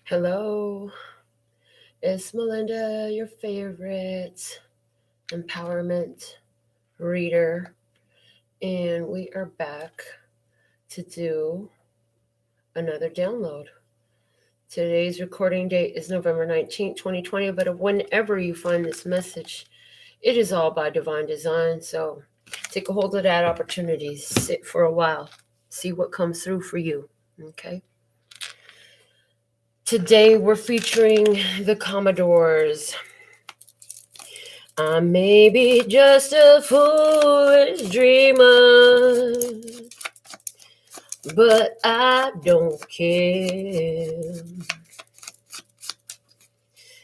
Hello, it's Melinda, your favorite empowerment reader, and we are back to do another download. Today's recording date is November 19th, 2020, but whenever you find this message, it is all by divine design. So take a hold of that opportunity, sit for a while, see what comes through for you. Okay. Today we're featuring the Commodores. I may be just a foolish dreamer, but I don't care.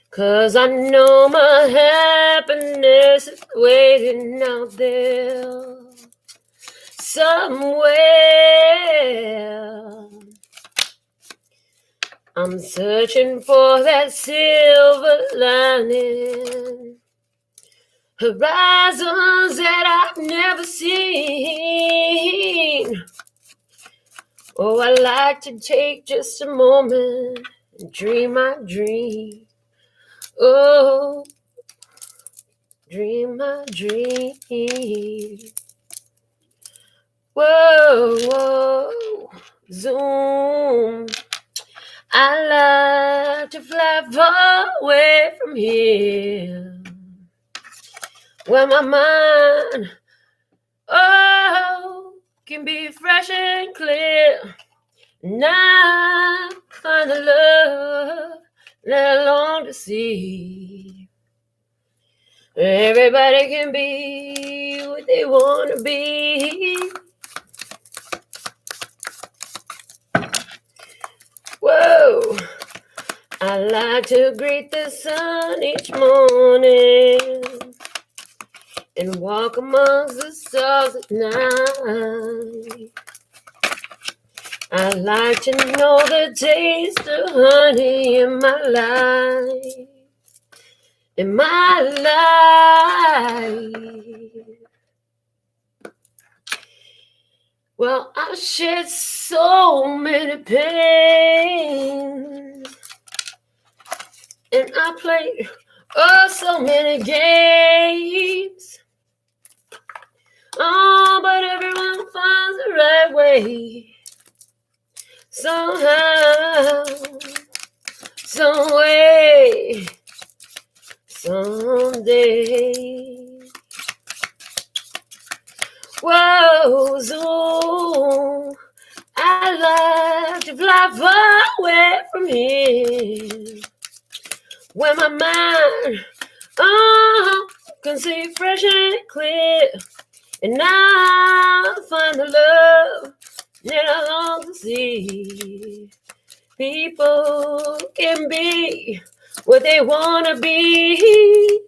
'Cause I know my happiness is waiting out there somewhere. I'm searching for that silver lining, horizons that I've never seen. Oh, I like to take just a moment and dream my dream. Oh, dream my dream. Whoa, whoa, zoom. I like to fly far away from here, where my mind, can be fresh and clear. And I find the love that I long to see. Everybody can be what they want to be. Whoa! I like to greet the sun each morning and walk amongst the stars at night. I like to know the taste of honey in my life. In my life. Well, I've shed so many pains, and I played so many games. Oh, but everyone finds the right way. Somehow, some way, someday. Whoa, zoom. I like to fly far away from here, where my mind, can see fresh and clear. And I find the love that I long to see. People can be what they want to be.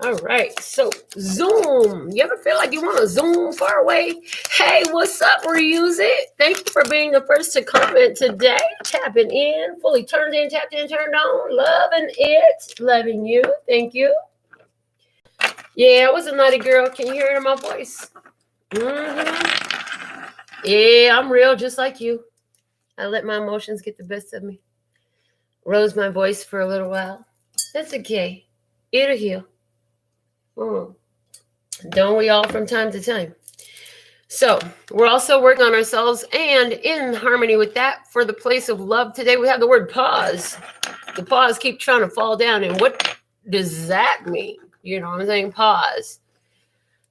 All right, so zoom. You ever feel like you want to zoom far away? Hey, what's up, Reuse It? Thank you for being the first to comment today. Tapping in, fully turned in, tapped in, turned on. Loving it, loving you. Thank you. Yeah, I was a naughty girl. Can you hear it in my voice? Yeah, I'm real just like you. I let my emotions get the best of me. Rose my voice for a little while. That's okay. It'll heal. Don't we all from time to time? So we're also working on ourselves, and in harmony with that, for the place of love today, we have the word pause. The pause keep trying to fall down, and what does that mean? You know what I'm saying? Pause.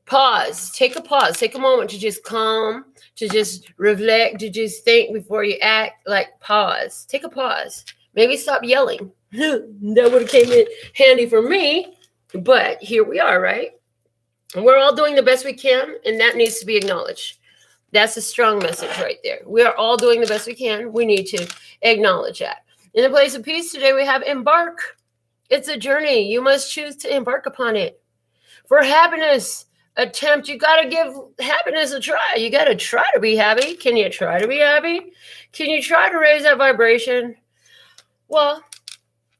Pause. Take a pause. Take a moment to just calm, to just reflect, to just think before you act. Like pause. Take a pause. Maybe stop yelling. That would have came in handy for me. But here we are, right? And we're all doing the best we can, and that needs to be acknowledged. That's a strong message right there. We are all doing the best we can. We need to acknowledge that. In the place of peace today, we have Embark. It's a journey. You must choose to embark upon it. For happiness, attempt. You got to give happiness a try. You got to try to be happy. Can you try to be happy? Can you try to raise that vibration? Well,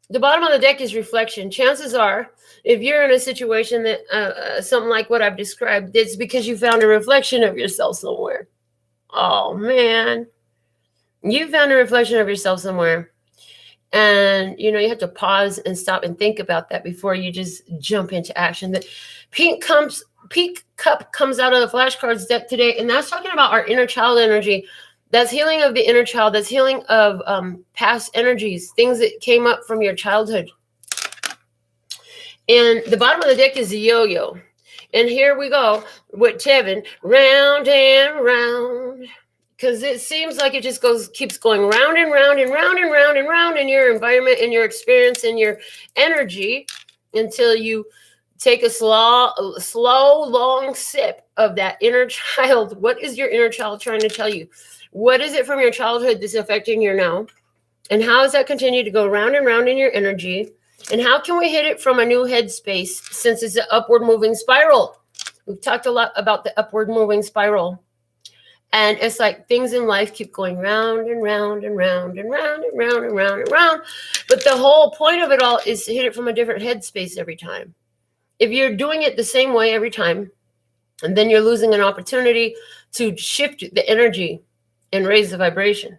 the bottom of the deck is reflection. Chances are, if you're in a situation that something like what I've described, it's because you found a reflection of yourself somewhere. Oh, man. You found a reflection of yourself somewhere. And, you have to pause and stop and think about that before you just jump into action. The pink cup comes out of the flashcards deck today, and that's talking about our inner child energy. That's healing of the inner child. That's healing of past energies, things that came up from your childhood. And the bottom of the deck is the yo-yo. And here we go with Tevin, round and round. Because it seems like it just keeps going round and round and round and round and round in your environment, in your experience, in your energy, until you take a slow, long sip of that inner child. What is your inner child trying to tell you? What is it from your childhood that's affecting your now? And how does that continue to go round and round in your energy? And how can we hit it from a new headspace, since it's an upward moving spiral? We've talked a lot about the upward moving spiral. And it's like things in life keep going round and round and round and round and round and round and round. But the whole point of it all is to hit it from a different headspace every time. If you're doing it the same way every time, and then you're losing an opportunity to shift the energy and raise the vibration.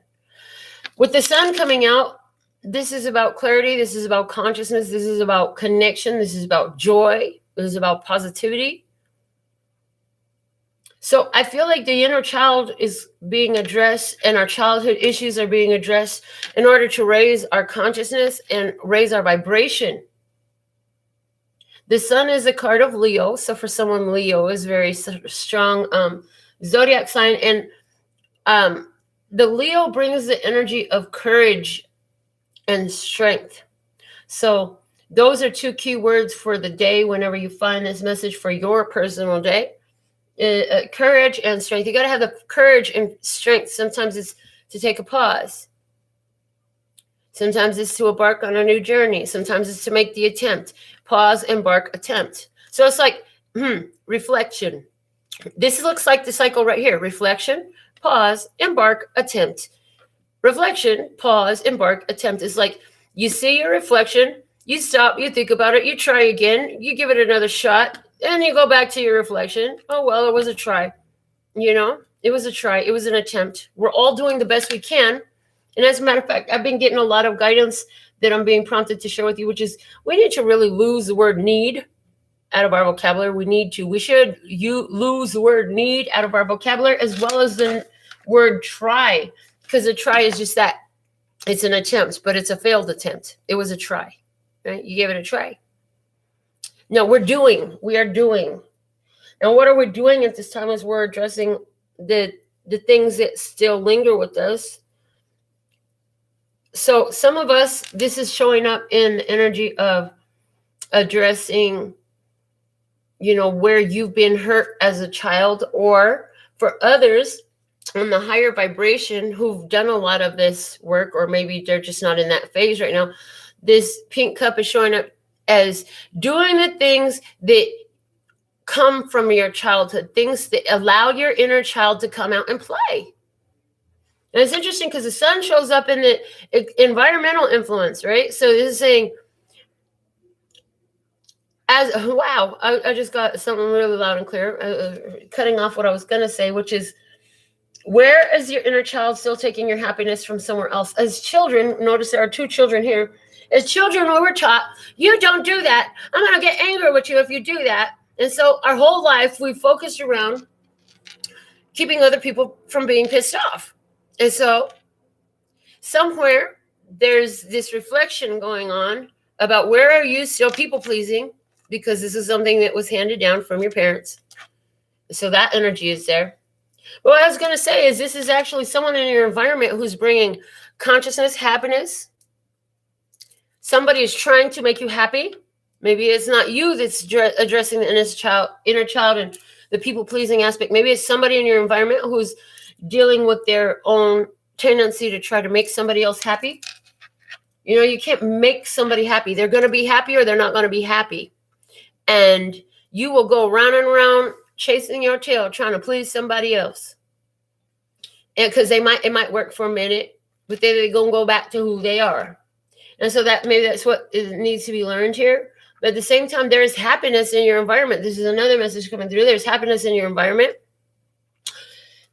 With the sun coming out, this is about clarity. This is about consciousness. This is about connection. This is about joy. This is about positivity. So I feel like the inner child is being addressed, and our childhood issues are being addressed in order to raise our consciousness and raise our vibration. The sun is a card of Leo. So for someone, Leo is very strong zodiac sign. And the Leo brings the energy of courage and strength. So those are two key words for the day whenever you find this message for your personal day. Courage and strength. You got to have the courage and strength. Sometimes it's to take a pause. Sometimes it's to embark on a new journey. Sometimes it's to make the attempt. Pause, embark, attempt. So it's like reflection. This looks like the cycle right here. Reflection, pause, embark, attempt. Reflection, pause, embark, attempt. It's like you see your reflection, you stop, you think about it, you try again, you give it another shot, and you go back to your reflection. Oh, well, it was a try. It was a try. It was an attempt. We're all doing the best we can. And as a matter of fact, I've been getting a lot of guidance that I'm being prompted to share with you, which is we need to really lose the word need out of our vocabulary. We should lose the word need out of our vocabulary, as well as the word try, because a try is just that. It's an attempt, but it's a failed attempt. It was a try, right? You gave it a try. No, we are doing. And what are we doing at this time as we're addressing the things that still linger with us? So some of us, this is showing up in the energy of addressing, where you've been hurt as a child, or for others on the higher vibration who've done a lot of this work, or maybe they're just not in that phase right now. This pink cup is showing up as doing the things that come from your childhood, things that allow your inner child to come out and play. And it's interesting because the sun shows up in the environmental influence, right? So this is saying, I just got something really loud and clear, cutting off what I was going to say, which is, where is your inner child still taking your happiness from somewhere else? As children, notice there are two children here. As children, we were taught, you don't do that. I'm going to get angry with you if you do that. And so our whole life, we focused around keeping other people from being pissed off. And so somewhere there's this reflection going on about where are you still people pleasing, because this is something that was handed down from your parents. So that energy is there. But what I was going to say is this is actually someone in your environment who's bringing consciousness, happiness. Somebody is trying to make you happy. Maybe it's not you that's addressing the inner child and the people-pleasing aspect. Maybe it's somebody in your environment who's dealing with their own tendency to try to make somebody else happy. You can't make somebody happy. They're going to be happy or they're not going to be happy. And you will go round and round chasing your tail, trying to please somebody else. And because it might work for a minute, but then they're going to go back to who they are. And so that's what needs to be learned here. But at the same time, there is happiness in your environment. This is another message coming through. There's happiness in your environment.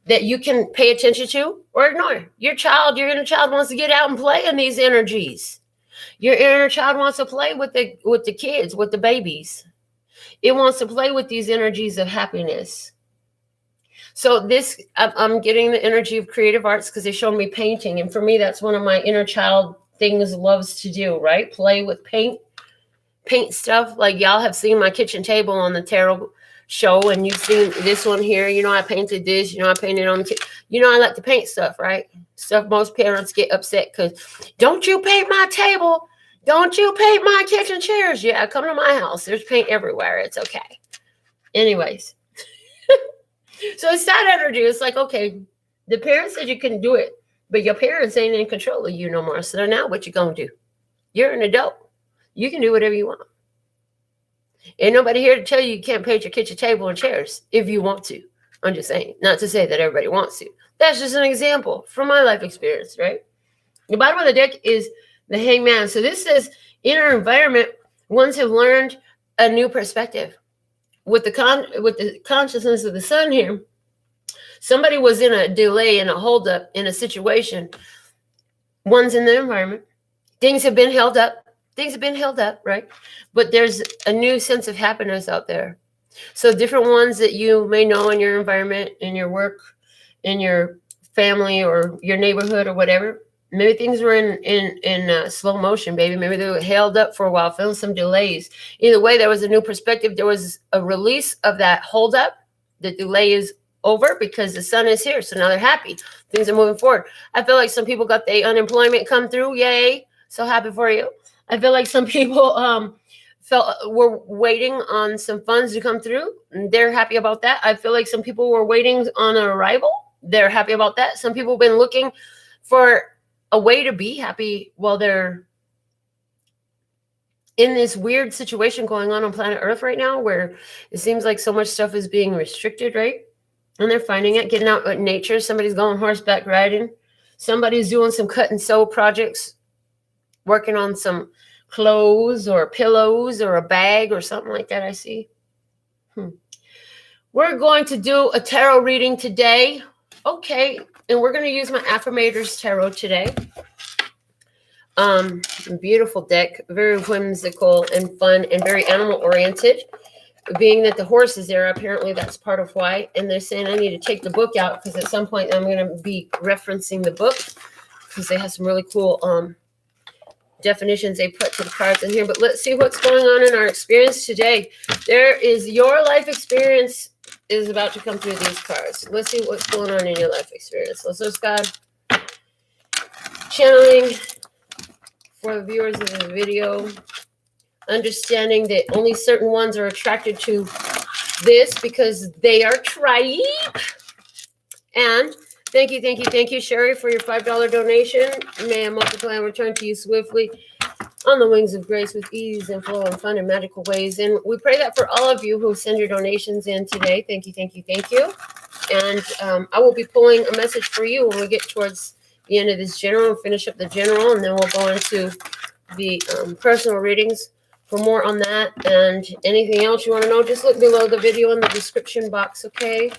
that you can pay attention to or ignore. Your inner child wants to get out and play in these energies. Your inner child wants to play with the kids, with the babies. It wants to play with these energies of happiness. So this, I'm getting the energy of creative arts because they showed me painting. And for me, that's one of my inner child things loves to do, right? Play with paint stuff. Like y'all have seen my kitchen table on the tarot show, and you've seen this one here. You know, I painted this. You know, I painted on the I like to paint stuff, right? Stuff most parents get upset because, don't you paint my table? Don't you paint my kitchen chairs? Yeah, come to my house. There's paint everywhere. It's okay. Anyways. So it's that energy. It's like, okay, the parents said you couldn't do it, but your parents ain't in control of you no more. So now what you gonna do? You're an adult. You can do whatever you want. Ain't nobody here to tell you can't paint your kitchen table and chairs if you want to. I'm just saying, not to say that everybody wants to. That's just an example from my life experience, right? The bottom of the deck is the Hangman. So this says inner environment. Ones have learned a new perspective. With the consciousness of the sun here, somebody was in a delay, in a holdup, in a situation. One's in the environment. Things have been held up. Right? But there's a new sense of happiness out there. So different ones that you may know in your environment, in your work, in your family, or your neighborhood, or whatever. Maybe things were in slow motion, baby. Maybe they were held up for a while, feeling some delays. Either way, there was a new perspective. There was a release of that hold up. The delay is over because the sun is here. So now they're happy. Things are moving forward. I feel like some people got the unemployment come through. Yay. So happy for you. I feel like some people were waiting on some funds to come through. They're happy about that. I feel like some people were waiting on an arrival. They're happy about that. Some people have been looking for a way to be happy while they're in this weird situation going on planet Earth right now, where it seems like so much stuff is being restricted, right? And they're finding it, getting out in nature. Somebody's going horseback riding. Somebody's doing some cut and sew projects, working on some clothes or pillows or a bag or something like that, I see. We're going to do a tarot reading today. Okay. And we're going to use my Affirmators Tarot today. Beautiful deck, very whimsical and fun and very animal oriented. Being that the horse is there, apparently that's part of why. And they're saying I need to take the book out because at some point I'm going to be referencing the book because they have some really cool definitions they put to the cards in here. But let's see what's going on in our experience today. There is your life experience is about to come through these cards. Let's see what's going on in your life experience. Let's just God channeling for the viewers of the video, understanding that only certain ones are attracted to this because they are tribe. And thank you, Sherry, for your $5 donation. May I multiply and return to you swiftly on the wings of grace with ease and flow and fun and magical ways. And we pray that for all of you who send your donations in today. Thank you. And I will be pulling a message for you when we get towards the end of this general and finish up the general. And then we'll go into the personal readings. For more on that and anything else you want to know, just look below the video in the description box, okay?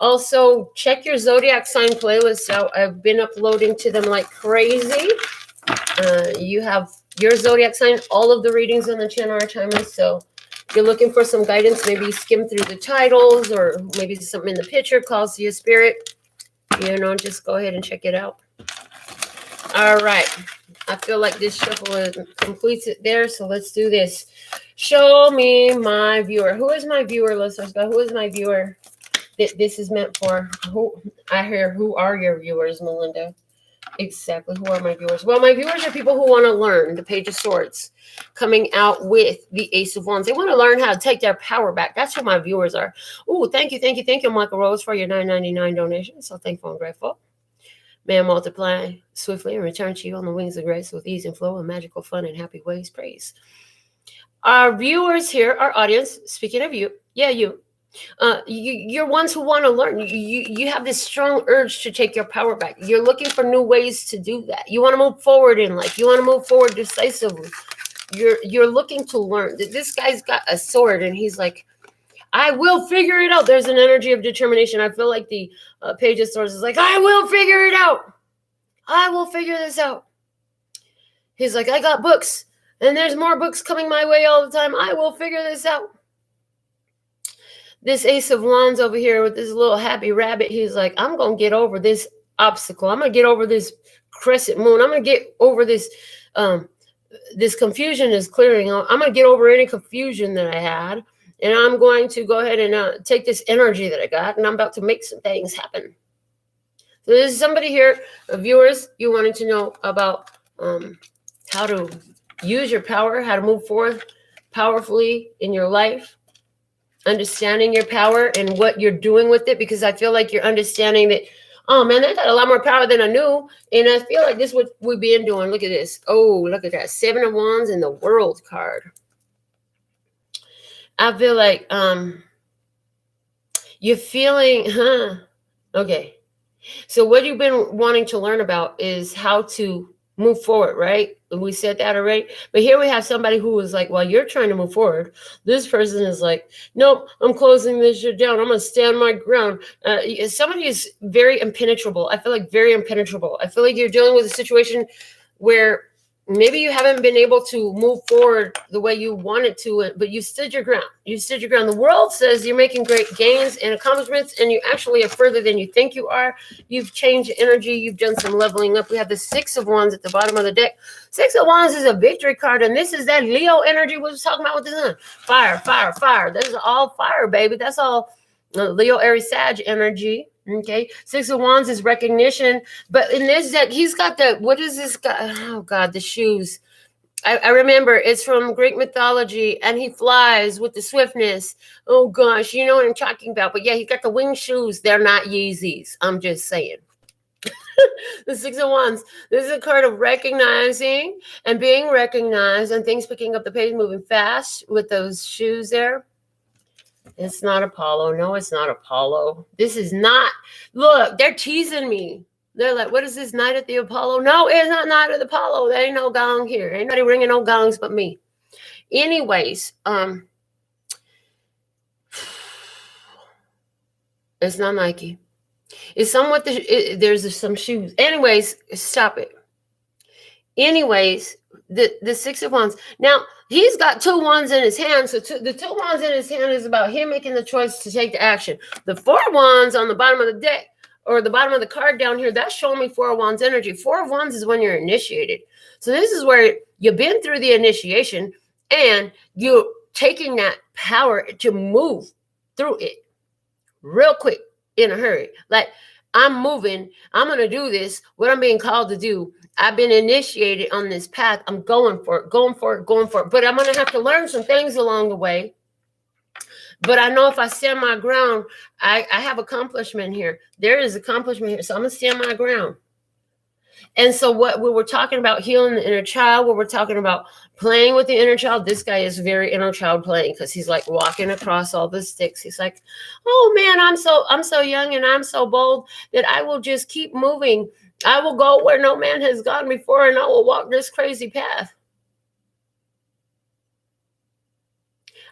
Also, check your zodiac sign playlists out. I've been uploading to them like crazy. You have your zodiac sign. All of the readings on the channel are timeless. So if you're looking for some guidance, maybe skim through the titles or maybe something in the picture calls to your spirit. Just go ahead and check it out. All right. I feel like this shuffle completes it there. So let's do this. Show me my viewer. Who is my viewer? Let's go. Who is my viewer that this is meant for? Who are your viewers, Melinda? Exactly. Who are my viewers? Well, my viewers are people who want to learn the Page of Swords coming out with the Ace of Wands. They want to learn how to take their power back. That's who my viewers are. Oh, thank you, Michael Rose, for your $9.99 donation. So thankful and grateful. May I multiply swiftly and return to you on the wings of grace with ease and flow and magical fun and happy ways. Praise. Our viewers here, our audience, speaking of you, you're ones who want to learn. You have this strong urge to take your power back. You're looking for new ways to do that. You want to move forward in life. You want to move forward decisively. You're looking to learn. This guy's got a sword and he's like, I will figure it out. There's an energy of determination. I feel like the Page of Swords is like, I will figure it out. I will figure this out. He's like, I got books, and there's more books coming my way all the time. I will figure this out. This Ace of Wands over here with this little happy rabbit, he's like, I'm going to get over this obstacle. I'm going to get over this crescent moon. I'm going to get over this, this confusion is clearing. I'm going to get over any confusion that I had. And I'm going to go ahead and take this energy that I got, and I'm about to make some things happen. So there's somebody here, viewers, you wanted to know about how to use your power, how to move forward powerfully in your life, understanding your power and what you're doing with it, because I feel like you're understanding that, oh man, I got a lot more power than I knew. And I feel like this is what we've been doing. Look at this. Oh, look at that. 7 of Wands and the World card. I feel like you're feeling, okay. So what you've been wanting to learn about is how to move forward, right? We said that already. But here we have somebody who was like, well, you're trying to move forward. This person is like, nope, I'm closing this shit down. I'm going to stand my ground. Somebody is very impenetrable. I feel like very impenetrable. I feel like you're dealing with a situation where maybe you haven't been able to move forward the way you wanted to, but you stood your ground. You stood your ground. The world says you're making great gains and accomplishments, and you actually are further than you think you are. You've changed energy. You've done some leveling up. We have the 6 of Wands at the bottom of the deck. 6 of Wands is a victory card, and this is that Leo energy we was talking about with the sun. Fire, fire, fire. That's all fire, baby. That's all Leo, Aries, Sag energy. Okay, 6 of Wands is recognition, but in this deck, he's got the, what is this guy? Oh God, the shoes. I remember it's from Greek mythology, and he flies with the swiftness. Oh gosh, you know what I'm talking about. But yeah, he got the wing shoes. They're not Yeezys. I'm just saying. The 6 of Wands. This is a card of recognizing and being recognized, and things picking up the pace, moving fast with those shoes there. It's not Apollo. No, it's not Apollo. This is not. Look, they're teasing me. They're like, what is this, Night at the Apollo? No, it's not Night at the Apollo. There ain't no gong here. Ain't nobody ringing no gongs but me. Anyways, it's not Nike. It's somewhat, there's some shoes. Anyways, stop it. Anyways, the 6 of Wands. Now, he's got 2 wands in his hand. So the 2 wands in his hand is about him making the choice to take the action. The 4 wands on the bottom of the deck, or the bottom of the card down here, that's showing me 4 of Wands energy. 4 of Wands is when you're initiated. So this is where you've been through the initiation, and you're taking that power to move through it real quick in a hurry. Like, I'm moving. I'm going to do this, what I'm being called to do. I've been initiated on this path. I'm going for it, going for it, going for it. But I'm going to have to learn some things along the way. But I know if I stand my ground, I have accomplishment here. There is accomplishment here. So I'm going to stand my ground. And so what we were talking about, healing the inner child, what we're talking about playing with the inner child, this guy is very inner child playing, because he's like walking across all the sticks. He's like, oh man, I'm so young and I'm so bold that I will just keep moving. I will go where no man has gone before, and I will walk this crazy path.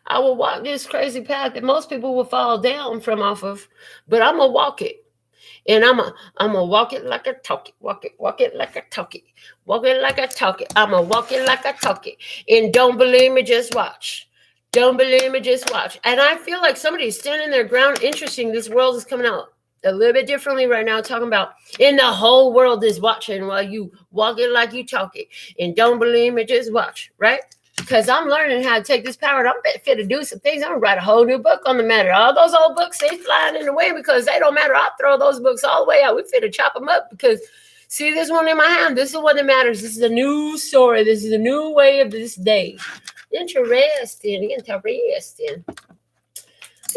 I will walk this crazy path that most people will fall down from off of, but I'm going to walk it. And I'm gonna walk it like I talk it. Walk it like I talk it. Walk it like I talk it. I'm gonna walk it like I talk it. And don't believe me, just watch. Don't believe me, just watch. And I feel like somebody's standing their ground. Interesting. This world is coming out a little bit differently right now, talking about, and the whole world is watching while you walk it like you talk it. And don't believe me, just watch, right? Because I'm learning how to take this power. I'm fit to do some things. I'm going to write a whole new book on the matter. All those old books, they flying in the way because they don't matter. I'll throw those books all the way out. We fit to chop them up because, see this one in my hand? This is what that matters. This is a new story. This is a new way of this day. Interesting.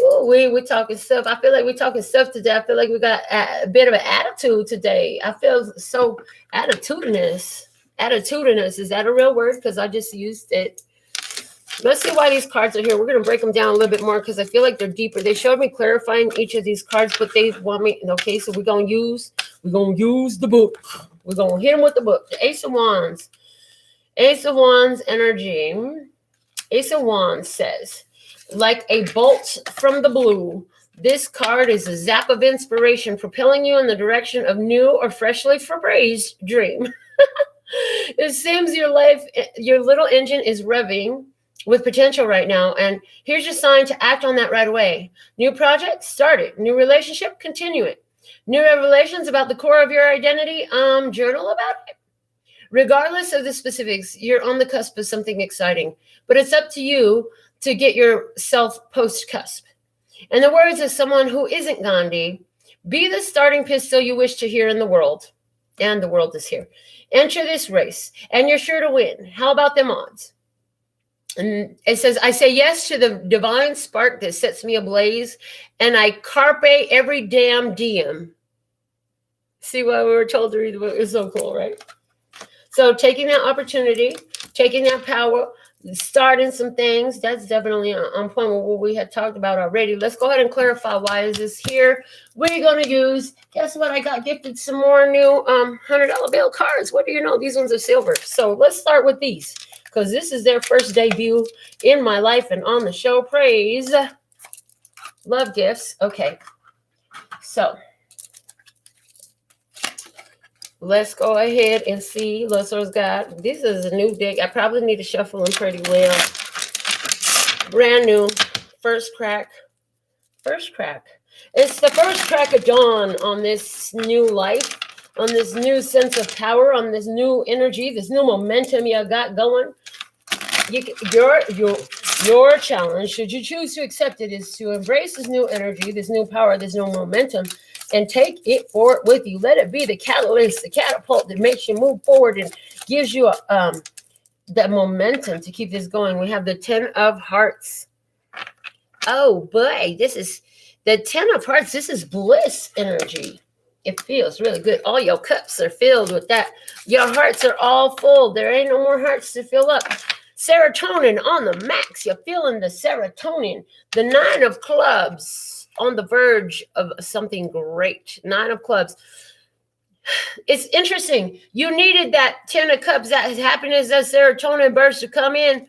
Ooh, we're talking stuff. I feel like we're talking stuff today. I feel like we got a bit of an attitude today. I feel so attitudinous. Attitudinous, is that a real word? Because I just used it. Let's see why these cards are here. We're going to break them down a little bit more because I feel like they're deeper. They showed me clarifying each of these cards, but they want me, okay, so we're going to use the book. We're going to hit them with the book. The Ace of Wands. Ace of Wands energy. Ace of Wands says, Like a bolt from the blue, this card is a zap of inspiration, propelling you in the direction of new or freshly phrased dream. It seems your life, your little engine is revving with potential right now, and here's your sign to act on that right away. New project, start it. New relationship, continue it. New revelations about the core of your identity, journal about it. Regardless of the specifics, you're on the cusp of something exciting, but it's up to you to get yourself post-cusp. In the words of someone who isn't Gandhi, be the starting pistol you wish to hear in the world. And the world is here. Enter this race, and you're sure to win. How about them odds? And it says, I say yes to the divine spark that sets me ablaze, and I carpe every damn diem. See why we were told to read the book? It's so cool, right? So taking that opportunity, taking that power, starting some things, that's definitely on point with what we had talked about already. Let's go ahead and clarify why is this here. We're going to use, guess what? I got gifted some more new $100 bill cards. What do you know? These ones are silver. So let's start with these because this is their first debut in my life and on the show. Praise. Love gifts. Okay. So let's go ahead and see Lucer's God. This is a new deck. I probably need to shuffle them pretty well. Brand new. First crack. First crack. It's the first crack of dawn on this new life, on this new sense of power, on this new energy, this new momentum you got going. Your challenge, should you choose to accept it, is to embrace this new energy, this new power, this new momentum, and take it forward with you. Let it be the catalyst, the catapult that makes you move forward and gives you that momentum to keep this going. We have the 10 of Hearts. Oh boy, this is the 10 of Hearts. This is bliss energy. It feels really good. All your cups are filled with that. Your hearts are all full. There ain't no more hearts to fill up. Serotonin on the max. You're feeling the serotonin. The 9 of Clubs. On the verge of something great. 9 of Clubs. It's interesting. You needed that 10 of Cups, that happiness, that serotonin burst to come in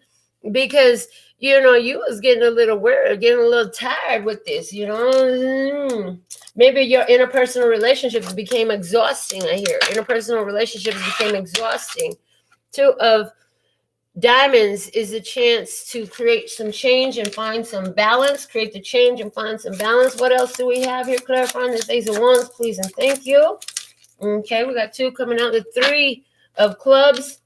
because, you know, you was getting a little weary, getting a little tired with this, you know. Maybe your interpersonal relationships became exhausting, I hear. Interpersonal relationships became exhausting. 2 of Diamonds is a chance to create some change and find some balance. Create the change and find some balance. What else do we have here? Clarifying this Ace of Wands, please and thank you. Okay, we got 2 coming out. The 3 of Clubs.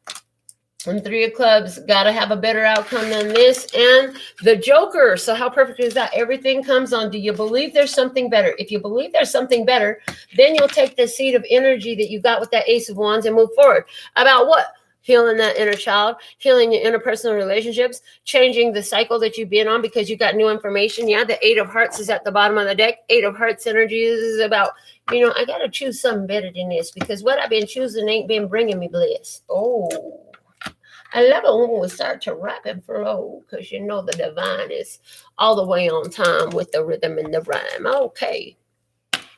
And 3 of Clubs, got to have a better outcome than this. And the Joker. So how perfect is that? Everything comes on. Do you believe there's something better? If you believe there's something better, then you'll take the seed of energy that you got with that Ace of Wands and move forward. About what? Healing that inner child, healing your interpersonal relationships, changing the cycle that you've been on because you got new information. Yeah, the 8 of Hearts is at the bottom of the deck. 8 of Hearts energy is about, you know, I got to choose something better than this because what I've been choosing ain't been bringing me bliss. Oh, I love it when we start to rap and flow because you know the divine is all the way on time with the rhythm and the rhyme. Okay.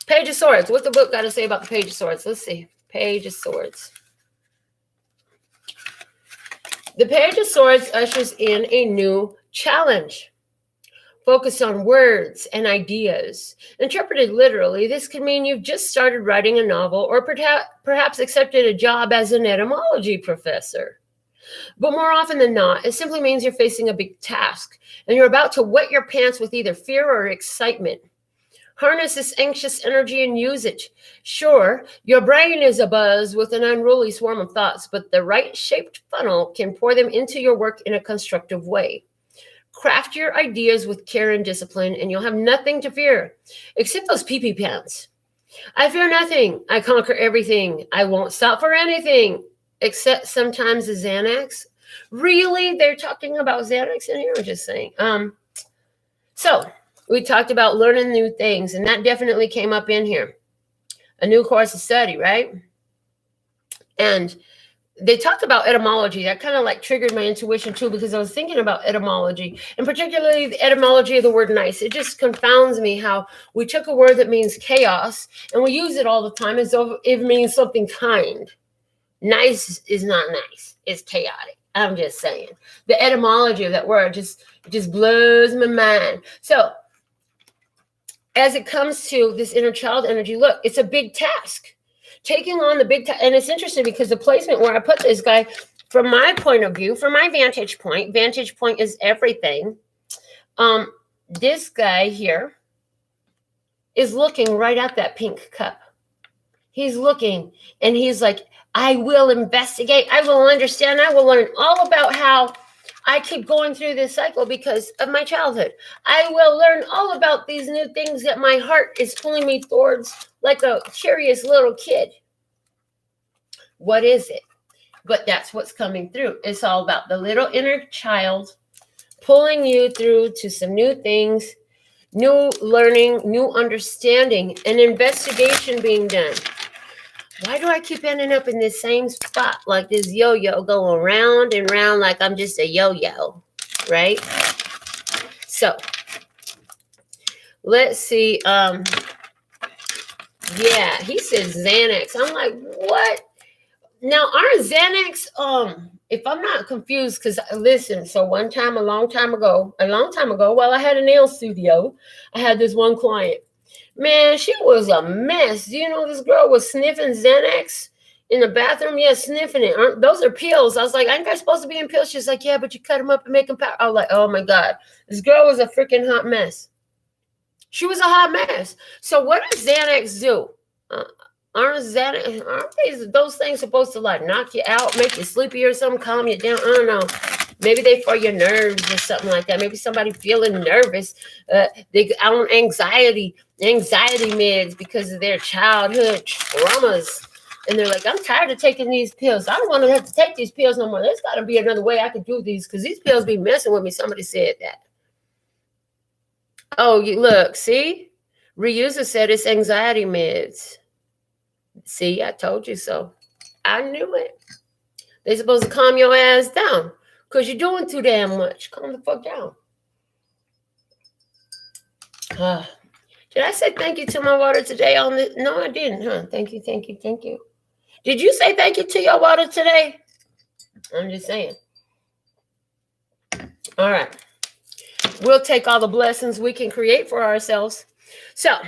Page of Swords. What's the book got to say about the Page of Swords? Let's see. Page of Swords. The Page of Swords ushers in a new challenge. Focus on words and ideas. Interpreted literally, this could mean you've just started writing a novel or perhaps accepted a job as an etymology professor. But more often than not, it simply means you're facing a big task and you're about to wet your pants with either fear or excitement. Harness this anxious energy and use it. Sure, your brain is abuzz with an unruly swarm of thoughts, but the right-shaped funnel can pour them into your work in a constructive way. Craft your ideas with care and discipline, and you'll have nothing to fear, except those pee-pee pants. I fear nothing. I conquer everything. I won't stop for anything, except sometimes the Xanax. Really? They're talking about Xanax in here? I'm just saying. So, we talked about learning new things, and that definitely came up in here. A new course of study, right? And they talked about etymology. That kind of like triggered my intuition too, because I was thinking about etymology, and particularly the etymology of the word nice. It just confounds me how we took a word that means chaos, and we use it all the time as though it means something kind. Nice is not nice. It's chaotic. I'm just saying. The etymology of that word just blows my mind. So as it comes to this inner child energy, look, it's a big task. Taking on the big task. And it's interesting because the placement where I put this guy, from my point of view, from my vantage point is everything. This guy here is looking right at that pink cup. He's looking and he's like, I will investigate. I will understand. I will learn all about how I keep going through this cycle because of my childhood. I will learn all about these new things that my heart is pulling me towards like a curious little kid. What is it? But that's what's coming through. It's all about the little inner child pulling you through to some new things, new learning, new understanding, and investigation being done. Why do I keep ending up in this same spot like this yo-yo going round and round like I'm just a yo-yo, right? So, let's see. Yeah, he says Xanax. I'm like, what? Now, aren't Xanax, if I'm not confused, because listen, so one time, a long time ago, while I had a nail studio, I had this one client. Man, she was a mess. You know, this girl was sniffing Xanax in the bathroom. Yeah, sniffing it. Those are pills. I was like, aren't I supposed to be in pills? She's like, yeah, but you cut them up and make them powder. I was like, oh my God. This girl was a freaking hot mess. She was a hot mess. So what does Xanax do? Aren't those things supposed to like knock you out, make you sleepy or something, calm you down? I don't know. Maybe they for your nerves or something like that. Maybe somebody feeling nervous. They on anxiety meds because of their childhood traumas. And they're like, I'm tired of taking these pills. I don't want to have to take these pills no more. There's got to be another way I can do these because these pills be messing with me. Somebody said that. Oh, you look, see? Reuser said it's anxiety meds. See, I told you so. I knew it. They're supposed to calm your ass down because you're doing too damn much. Calm the fuck down. Did I say thank you to my water today on this? No, I didn't, huh? Thank you. Did you say thank you to your water today? I'm just saying. All right. We'll take all the blessings we can create for ourselves. So,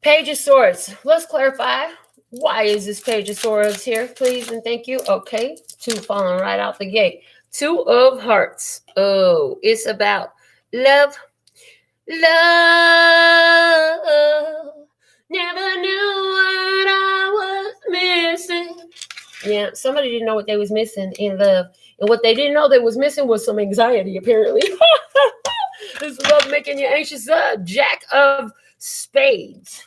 Page of Swords. Let's clarify. Why is this Page of Swords here? Please and thank you. Okay. 2 falling right out the gate. 2 of Hearts. Oh, it's about love. Never knew what I was missing. Yeah, somebody didn't know what they was missing in love. And what they didn't know they was missing was some anxiety, apparently. This love making you anxious. Jack of Spades.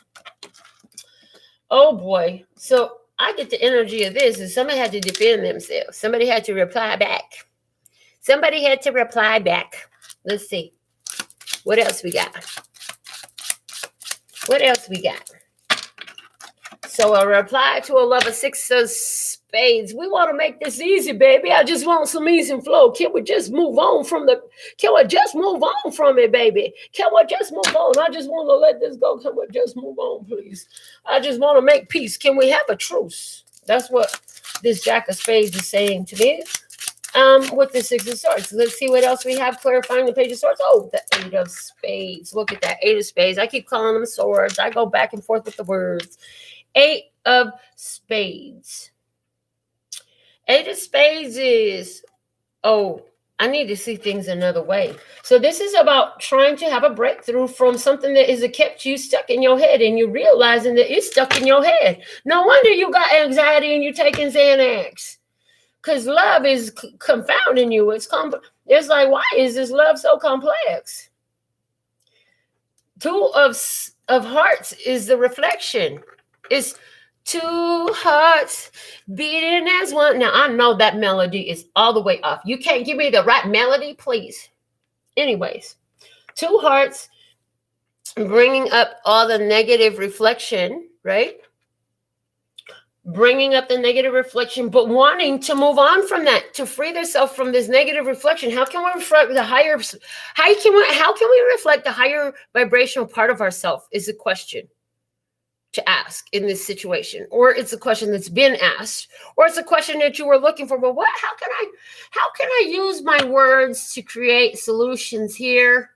Oh, boy. So I get the energy of this. And somebody had to defend themselves. Somebody had to reply back. Let's see. What else we got? So a reply to a lover, 6 of Spades. We want to make this easy, baby. I just want some easy flow. Can we just move on from it, baby? Can we just move on? I just want to let this go. Can we just move on, please? I just want to make peace. Can we have a truce? That's what this Jack of Spades is saying to me. With the 6 of Swords. Let's see what else we have clarifying the Page of Swords. Oh, the 8 of Spades. Look at that, 8 of Spades. I keep calling them swords. I go back and forth with the words. 8 of Spades. 8 of Spades is, I need to see things another way. So this is about trying to have a breakthrough from something that has kept you stuck in your head, and you're realizing that it's stuck in your head. No wonder you got anxiety and you're taking Xanax. Because love is confounding you. It's like, why is this love so complex? 2 of Hearts is the reflection. It's 2 hearts beating as one. Now, I know that melody is all the way off. You can't give me the right melody, please. Anyways, 2 hearts bringing up all the negative reflection, right? Bringing up the negative reflection, but wanting to move on from that, to free themselves from this negative reflection. How can we reflect the higher? How can we reflect the higher vibrational part of ourselves? Is the question. to ask in this situation, or it's a question that's been asked, or it's a question that you were looking for. But how can I use my words to create solutions here?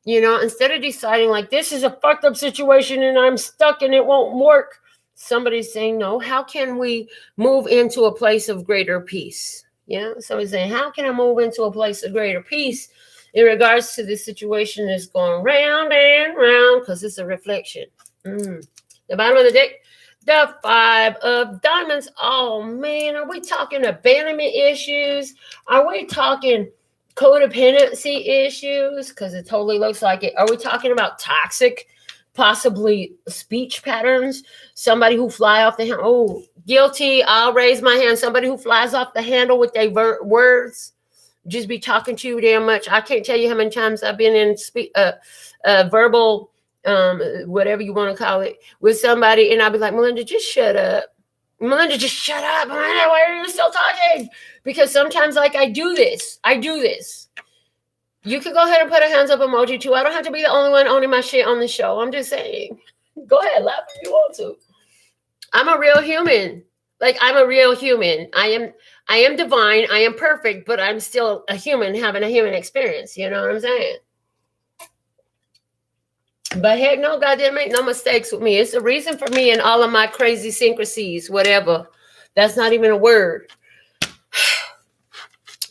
You know, instead of deciding like this is a fucked up situation and I'm stuck and it won't work, somebody's saying, no, how can we move into a place of greater peace? Yeah. Somebody's saying, how can I move into a place of greater peace in regards to this situation that's going round and round? Because it's a reflection. The bottom of the deck, the 5 of Diamonds. Oh man, are we talking abandonment issues? Are we talking codependency issues? Because it totally looks like it. Are we talking about toxic, possibly speech patterns? Somebody who fly off the handle. Oh, guilty. I'll raise my hand. Somebody who flies off the handle with their words. Just be talking to you damn much. I can't tell you how many times I've been in verbal, whatever you want to call it, with somebody, and I'll be like, Melinda, just shut up. Melinda, just shut up. Melinda, why are you still talking? Because sometimes, like, I do this. You could go ahead and put a hands up emoji too. I don't have to be the only one owning my shit on the show. I'm just saying. Go ahead, laugh if you want to. I'm a real human. Like, I'm a real human. I am divine. I am perfect, but I'm still a human having a human experience. You know what I'm saying? But heck no, God didn't make no mistakes with me. It's the reason for me and all of my crazy syncrasies, whatever. That's not even a word.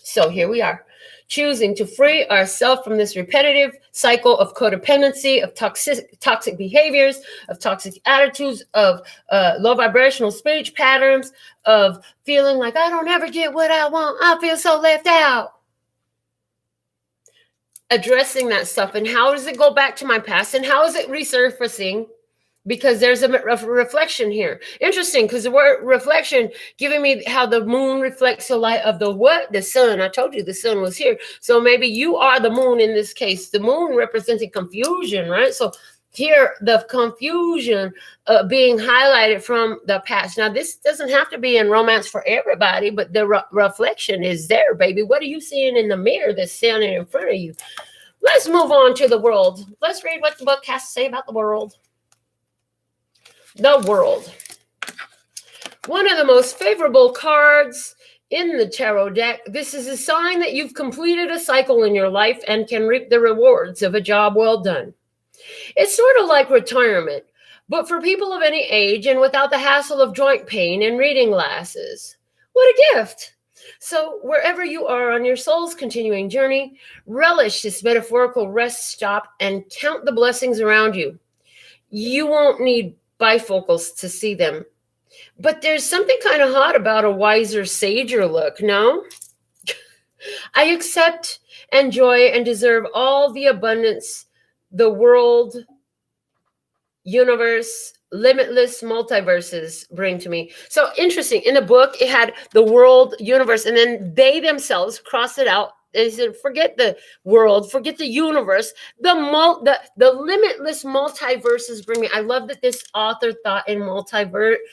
So here we are, choosing to free ourselves from this repetitive cycle of codependency, of toxic behaviors, of toxic attitudes, of low vibrational speech patterns, of feeling like I don't ever get what I want. I feel so left out. Addressing that stuff, and how does it go back to my past, and how is it resurfacing? Because there's a reflection here. Interesting, because the word reflection giving me how the moon reflects the light of the sun. I told you the sun was here. So maybe you are the moon in this case. The moon representing confusion, right? So here, the confusion being highlighted from the past. Now, this doesn't have to be in romance for everybody, but the reflection is there, baby. What are you seeing in the mirror that's standing in front of you? Let's move on to the world. Let's read what the book has to say about the world. The world. One of the most favorable cards in the tarot deck. This is a sign that you've completed a cycle in your life and can reap the rewards of a job well done. It's sort of like retirement, but for people of any age and without the hassle of joint pain and reading glasses. What a gift. So wherever you are on your soul's continuing journey, relish this metaphorical rest stop and count the blessings around you. You won't need bifocals to see them, but there's something kind of hot about a wiser, sager look, no? I accept, enjoy, and deserve all the abundance the world, universe, limitless multiverses bring to me. So interesting. In the book, it had the world, universe, and then they themselves crossed it out. They said, forget the world, forget the universe. The limitless multiverses bring me. I love that this author thought in multiverse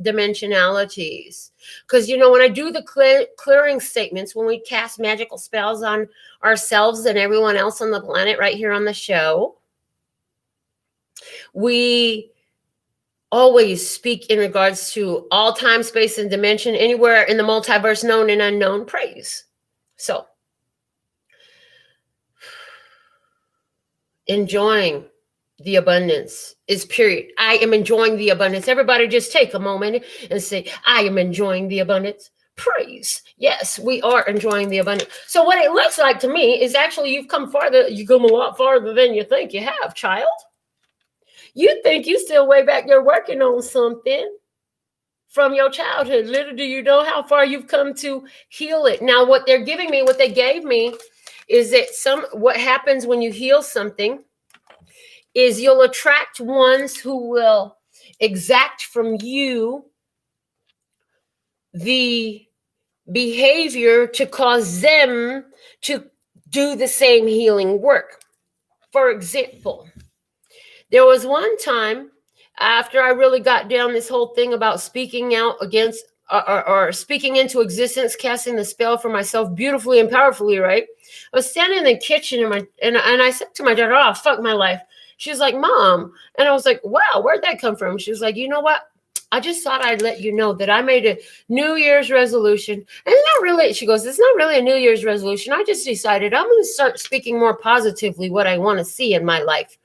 dimensionalities. Because, you know, when I do the clearing statements, when we cast magical spells on ourselves and everyone else on the planet right here on the show, we always speak in regards to all time, space, and dimension, anywhere in the multiverse, known and unknown, praise. So, enjoying the abundance is period. I am enjoying the abundance. Everybody just take a moment and say, I am enjoying the abundance. Praise. Yes, we are enjoying the abundance. So what it looks like to me is actually you've come farther. You come a lot farther than you think you have, child. You think you still way back there working on something from your childhood. Little do you know how far you've come to heal it. Now, what they're giving me, what they gave me, is that what happens when you heal something is you'll attract ones who will exact from you the behavior to cause them to do the same healing work. For example, there was one time after I really got down this whole thing about speaking out against or speaking into existence, casting the spell for myself beautifully and powerfully, right? I was standing in the kitchen and I said to my daughter, oh, fuck my life. She was like, Mom. And I was like, wow, where'd that come from? She was like, you know what? I just thought I'd let you know that I made a New Year's resolution. And it's not really, she goes, it's not really a New Year's resolution. I just decided I'm going to start speaking more positively what I want to see in my life.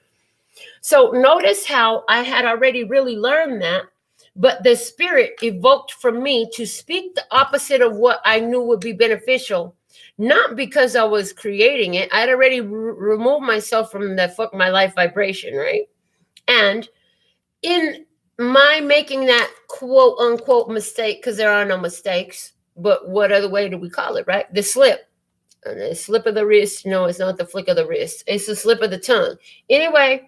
So notice how I had already really learned that, but the spirit evoked from me to speak the opposite of what I knew would be beneficial, not because I was creating it. I'd already removed myself from the fuck my life vibration, right? And in my making that quote unquote mistake, because there are no mistakes, but what other way do we call it, right? The slip. And the slip of the wrist. No, it's not the flick of the wrist. It's the slip of the tongue. Anyway,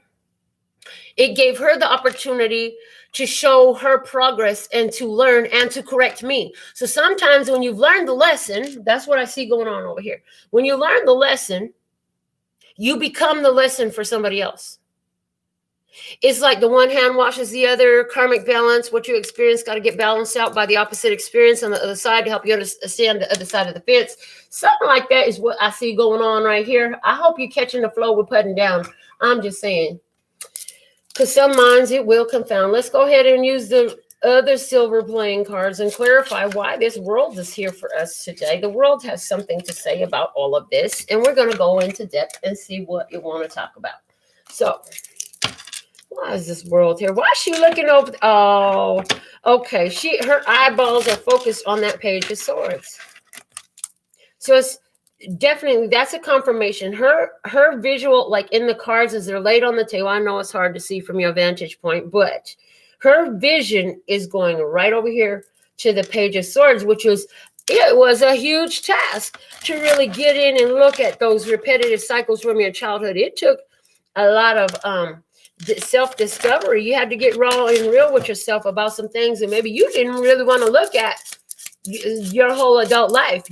it gave her the opportunity to show her progress and to learn and to correct me. So sometimes when you've learned the lesson, that's what I see going on over here. When you learn the lesson, you become the lesson for somebody else. It's like the one hand washes the other, karmic balance. What you experience got to get balanced out by the opposite experience on the other side to help you understand the other side of the fence. Something like that is what I see going on right here. I hope you're catching the flow we're putting down. I'm just saying. Because some minds it will confound. Let's go ahead and use the other silver playing cards and clarify why this world is here for us today. The world has something to say about all of this. And we're going to go into depth and see what you want to talk about. So, why is this world here? Why is she looking over? Oh, okay. Her eyeballs are focused on that Page of Swords. So it's definitely, that's a confirmation. Her visual, like in the cards as they're laid on the table. I know it's hard to see from your vantage point, but her vision is going right over here to the Page of Swords, it was a huge task to really get in and look at those repetitive cycles from your childhood. It took a lot of self-discovery. You had to get raw and real with yourself about some things that maybe you didn't really want to look at your whole adult life.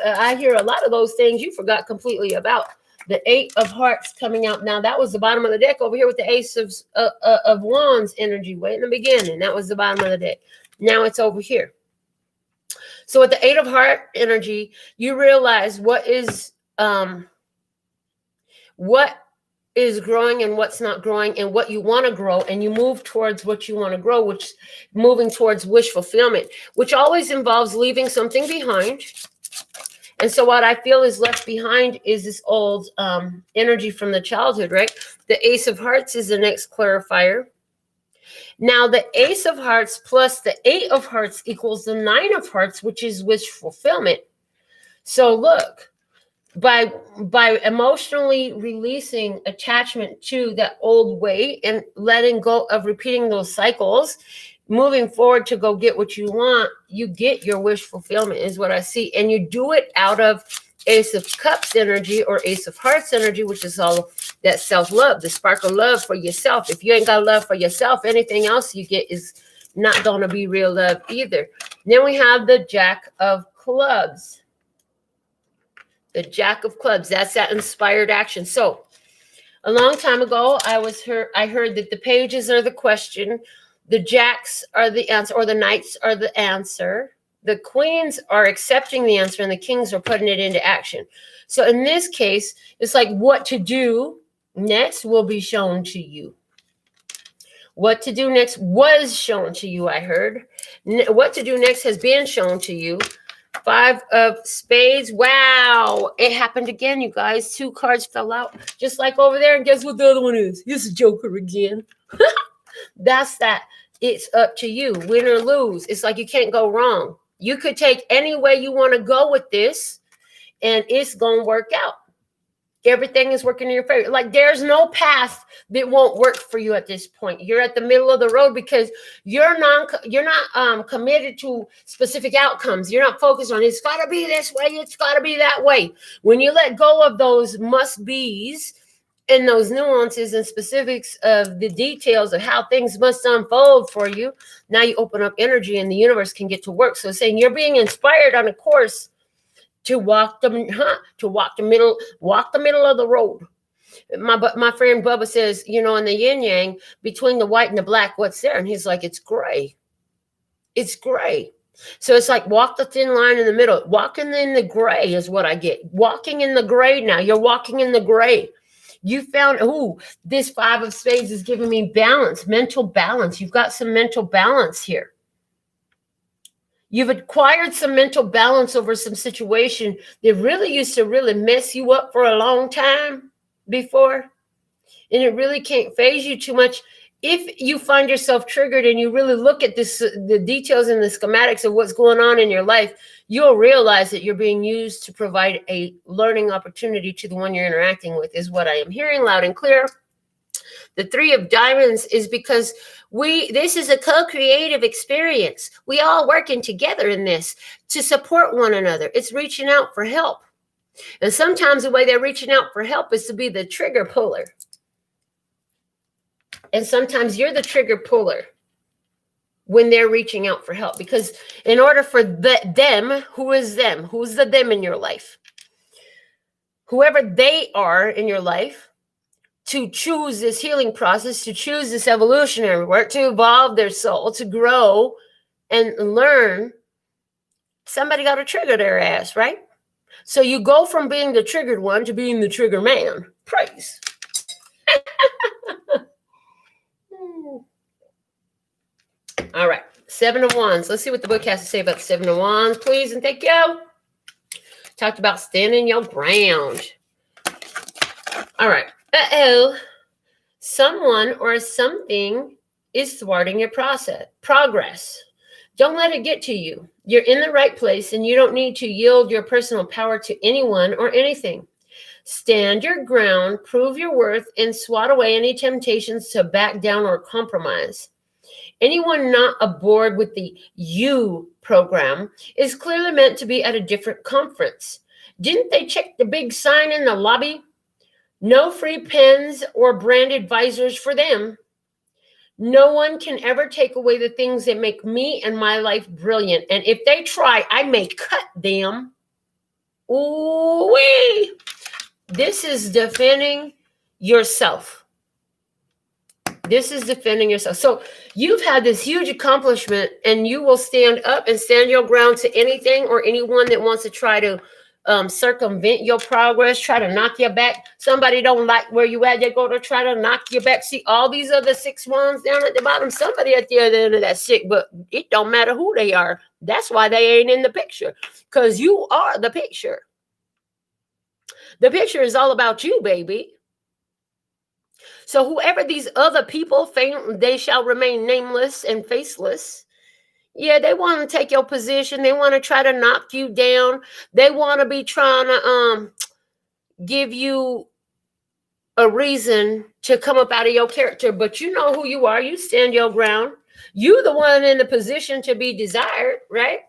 I hear a lot of those things you forgot completely about. The 8 of Hearts coming out now. That was the bottom of the deck over here with the Ace of Wands energy way in the beginning. That was the bottom of the deck. Now it's over here. So with the 8 of Heart energy, you realize what is growing and what's not growing and what you want to grow, and you move towards what you want to grow, which moving towards wish fulfillment, which always involves leaving something behind. And so what I feel is left behind is this old energy from the childhood, right? The Ace of Hearts is the next clarifier. Now the Ace of Hearts plus the 8 of Hearts equals the 9 of Hearts, which is wish fulfillment. So look, by emotionally releasing attachment to that old way and letting go of repeating those cycles, moving forward to go get what you want, you get your wish fulfillment is what I see. And you do it out of Ace of Cups energy or Ace of Hearts energy, which is all that self-love, the spark of love for yourself. If you ain't got love for yourself, anything else you get is not going to be real love either. Then we have the Jack of Clubs. The Jack of Clubs, that's that inspired action. So a long time ago, I heard that the pages are the question, the jacks are the answer, or the knights are the answer. The queens are accepting the answer and the kings are putting it into action. So in this case, it's like what to do next will be shown to you. What to do next was shown to you, I heard. What to do next has been shown to you. 5 of Spades. Wow. It happened again, you guys. 2 cards fell out. Just like over there. And guess what the other one is? It's a Joker again. That's that. It's up to you. Win or lose. It's like you can't go wrong. You could take any way you want to go with this. And it's going to work out. Everything is working in your favor. Like there's no path that won't work for you at this point. You're at the middle of the road because you're not committed to specific outcomes. You're not focused on it's got to be this way. It's got to be that way. When you let go of those must be's and those nuances and specifics of the details of how things must unfold for you, now you open up energy and the universe can get to work. So saying you're being inspired on a course to walk the middle of the road. My friend Bubba says, in the yin yang between the white and the black, what's there? And he's like, it's gray. It's gray. So it's like walk the thin line in the middle. Walking in the gray is what I get. Walking in the gray now. You're walking in the gray. You found, oh, this 5 of spades is giving me balance, mental balance. You've got some mental balance here. You've acquired some mental balance over some situation that really used to really mess you up for a long time before. And it really can't phase you too much. If you find yourself triggered and you really look at this, the details and the schematics of what's going on in your life, you'll realize that you're being used to provide a learning opportunity to the one you're interacting with, is what I am hearing loud and clear. The 3 of diamonds is because this is a co-creative experience. We all working together in this to support one another. It's reaching out for help. And sometimes the way they're reaching out for help is to be the trigger puller. And sometimes you're the trigger puller when they're reaching out for help. Because in order for them, who is them? Who's the them in your life? Whoever they are in your life, to choose this healing process, to choose this evolutionary work, to evolve their soul, to grow and learn, somebody got to trigger their ass, right? So you go from being the triggered one to being the trigger man. Praise. All right. 7 of Wands. Let's see what the book has to say about the 7 of Wands, please. And thank you. Talked about standing your ground. All right. Uh-oh. Someone or something is thwarting your progress. Don't let it get to you. You're in the right place and you don't need to yield your personal power to anyone or anything. Stand your ground, prove your worth, and swat away any temptations to back down or compromise. Anyone not aboard with the You program is clearly meant to be at a different conference. Didn't they check the big sign in the lobby? No free pens or branded visors for them. No one can ever take away the things that make me and my life brilliant. And if they try, I may cut them. Ooh-wee. This is defending yourself. This is defending yourself. So you've had this huge accomplishment and you will stand up and stand your ground to anything or anyone that wants to try to circumvent your progress, try to knock you back. Somebody don't like where you at, they go to try to knock you back. See all these other 6 wands down at the bottom, somebody at the other end of that 6, but it don't matter who they are. That's why they ain't in the picture, because you are the picture. The picture is all about you, baby. So whoever these other people, they shall remain nameless and faceless. Yeah, they want to take your position. They want to try to knock you down. They want to be trying to give you a reason to come up out of your character. But you know who you are. You stand your ground. You the one in the position to be desired, right?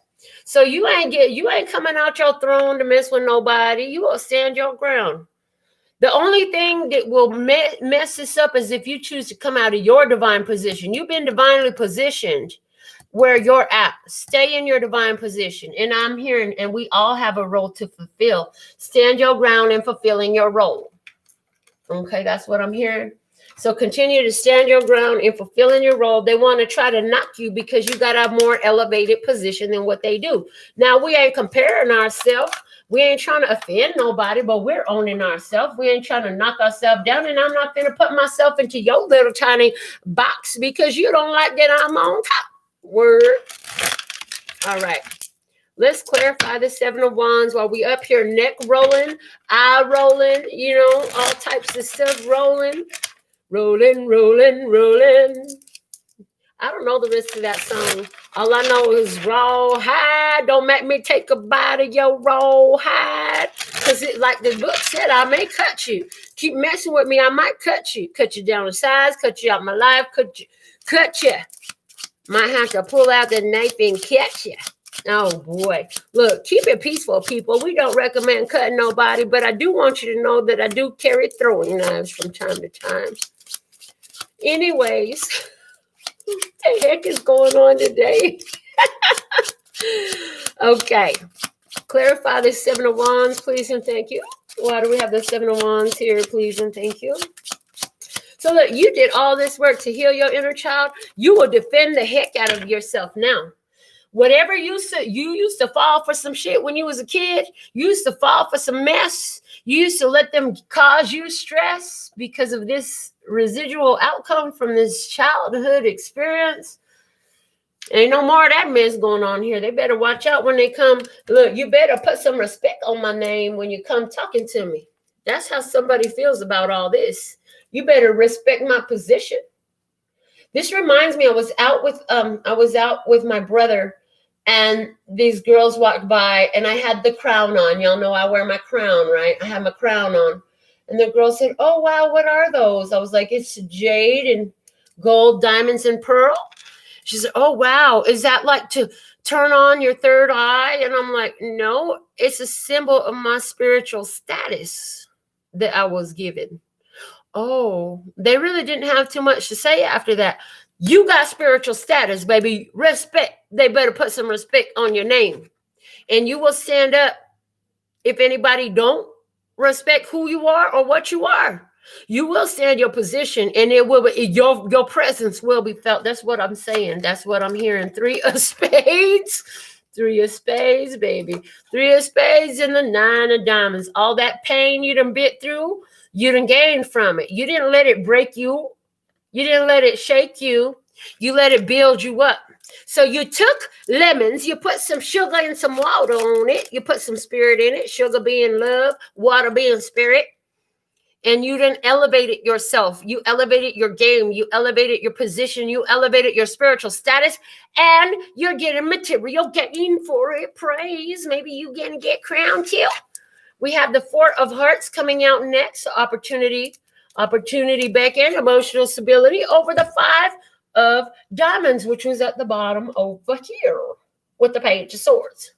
So you ain't coming out your throne to mess with nobody. You will stand your ground. The only thing that will mess this up is if you choose to come out of your divine position. You've been divinely positioned where you're at. Stay in your divine position. And I'm hearing, and we all have a role to fulfill. Stand your ground in fulfilling your role. Okay, that's what I'm hearing. So continue to stand your ground in fulfilling your role. They want to try to knock you because you got a more elevated position than what they do. Now, we ain't comparing ourselves. We ain't trying to offend nobody, but we're owning ourselves. We ain't trying to knock ourselves down, and I'm not going to put myself into your little tiny box because you don't like that I'm on top. Word. All right. Let's clarify the 7 of Wands while we up here neck rolling, eye rolling, you know, all types of stuff rolling. Rolling, rolling, rolling. I don't know the rest of that song. All I know is raw hide. Don't make me take a bite of your raw hide. Because like the book said, I may cut you. Keep messing with me, I might cut you. Cut you down to size, cut you out my life, cut you. Might have to pull out the knife and catch you. Oh, boy. Look, keep it peaceful, people. We don't recommend cutting nobody, but I do want you to know that I do carry throwing knives from time to time. Anyways, what the heck is going on today? Okay. Clarify this 7 of Wands, please and thank you. Why do we have the 7 of Wands here, please and thank you? So look, you did all this work to heal your inner child. You will defend the heck out of yourself now. Whatever you used to fall for some shit when you was a kid. You used to fall for some mess. You used to let them cause you stress because of this residual outcome from this childhood experience. Ain't no more of that mess going on here. They better watch out when they come. Look, you better put some respect on my name when you come talking to me. That's how somebody feels about all this. You better respect my position. This reminds me, I was out with my brother, and these girls walked by, and I had the crown on. Y'all know I wear my crown, right? I have my crown on. And the girl said, "Oh, wow, what are those?" I was like, "It's jade and gold, diamonds, and pearl." She said, "Oh, wow. Is that like to turn on your third eye?" And I'm like, "No, it's a symbol of my spiritual status that I was given." Oh, they really didn't have too much to say after that. You got spiritual status, baby. Respect. They better put some respect on your name. And you will stand up if anybody don't respect who you are or what you are. You will stand your position, and it will be, your presence will be felt. That's what I'm saying. That's what I'm hearing. 3 of spades. 3 of spades, baby. 3 of spades and the 9 of diamonds. All that pain you done bit through, you done gained from it. You didn't let it break you. You didn't let it shake you. You let it build you up. So you took lemons, you put some sugar and some water on it. You put some spirit in it, sugar being love, water being spirit. And you done elevated yourself. You elevated your game. You elevated your position. You elevated your spiritual status. And you're getting material gain for it. Praise. Maybe you can get crowned too. We have the 4 of hearts coming out next. Opportunity back in, emotional stability over the 5 of diamonds, which was at the bottom over here with the page of swords.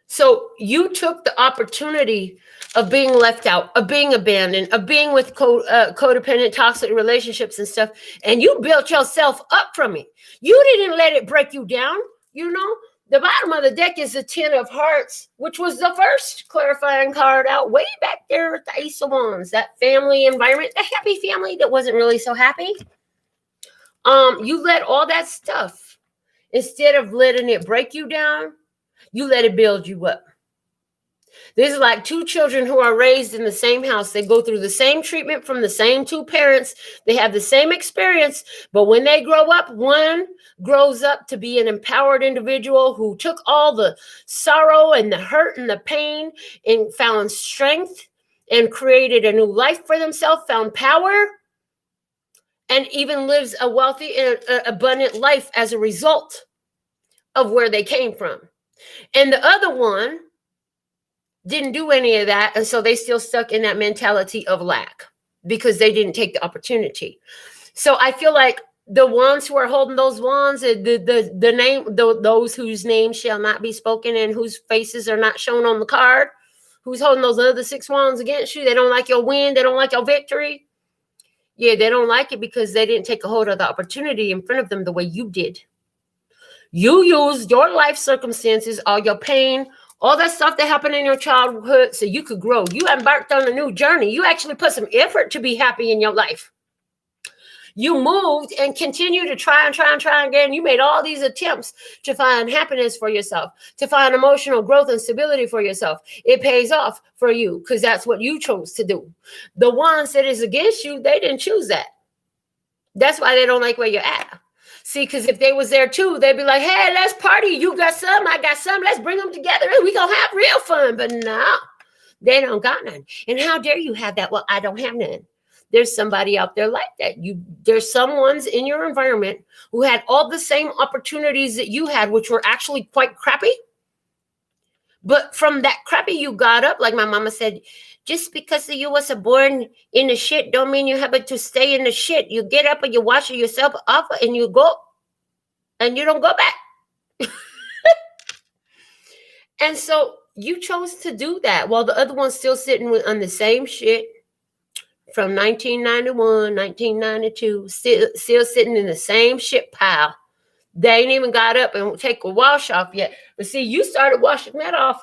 So you took the opportunity of being left out, of being abandoned, of being with codependent, toxic relationships and stuff, and you built yourself up from it. You didn't let it break you down. You know, the bottom of the deck is the 10 of hearts, which was the first clarifying card out way back there with the Ace of Wands, that family environment, the happy family that wasn't really so happy. You let all that stuff, instead of letting it break you down, you let it build you up. This is like 2 children who are raised in the same house. They go through the same treatment from the same 2 parents. They have the same experience. But when they grow up, one grows up to be an empowered individual who took all the sorrow and the hurt and the pain and found strength and created a new life for themselves, found power, and even lives a wealthy and abundant life as a result of where they came from. And the other one didn't do any of that, and so they still stuck in that mentality of lack because they didn't take the opportunity. So I feel like the ones who are holding those wands, those whose names shall not be spoken and whose faces are not shown on the card, who's holding those other 6 wands against you, they don't like your win, they don't like your victory. Yeah, they don't like it because they didn't take a hold of the opportunity in front of them the way you did. You used your life circumstances, all your pain, all that stuff that happened in your childhood so you could grow. You embarked on a new journey. You actually put some effort to be happy in your life. You moved and continue to try again. You made all these attempts to find happiness for yourself, to find emotional growth and stability for yourself. It pays off for you because that's what you chose to do. The ones that is against you, they didn't choose that. That's why they don't like where you're at. See, because if they was there too, they'd be like, hey, let's party. You got some, I got some. Let's bring them together and we gonna have real fun. But no, they don't got none. And how dare you have that? Well, I don't have none. There's somebody out there like that. There's some ones in your environment who had all the same opportunities that you had, which were actually quite crappy. But from that crappy, you got up. Like my mama said, just because you was born in the shit don't mean you have to stay in the shit. You get up and you wash yourself off and you go and you don't go back. And so you chose to do that while the other one's still sitting on the same shit from 1991, 1992, still sitting in the same shit pile. They ain't even got up and take a wash off yet. But see, you started washing that off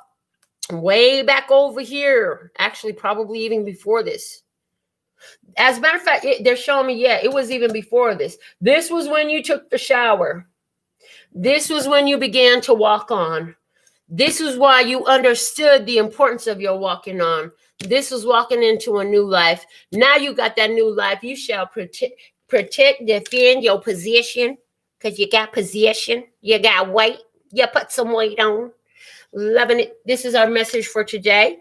way back over here. Actually, probably even before this. As a matter of fact, they're showing me, yeah, it was even before this. This was when you took the shower. This was when you began to walk on. This is why you understood the importance of your walking on. This was walking into a new life. Now you got that new life. You shall protect, defend your position, because you got position. You got weight. You put some weight on. Loving it. This is our message for today.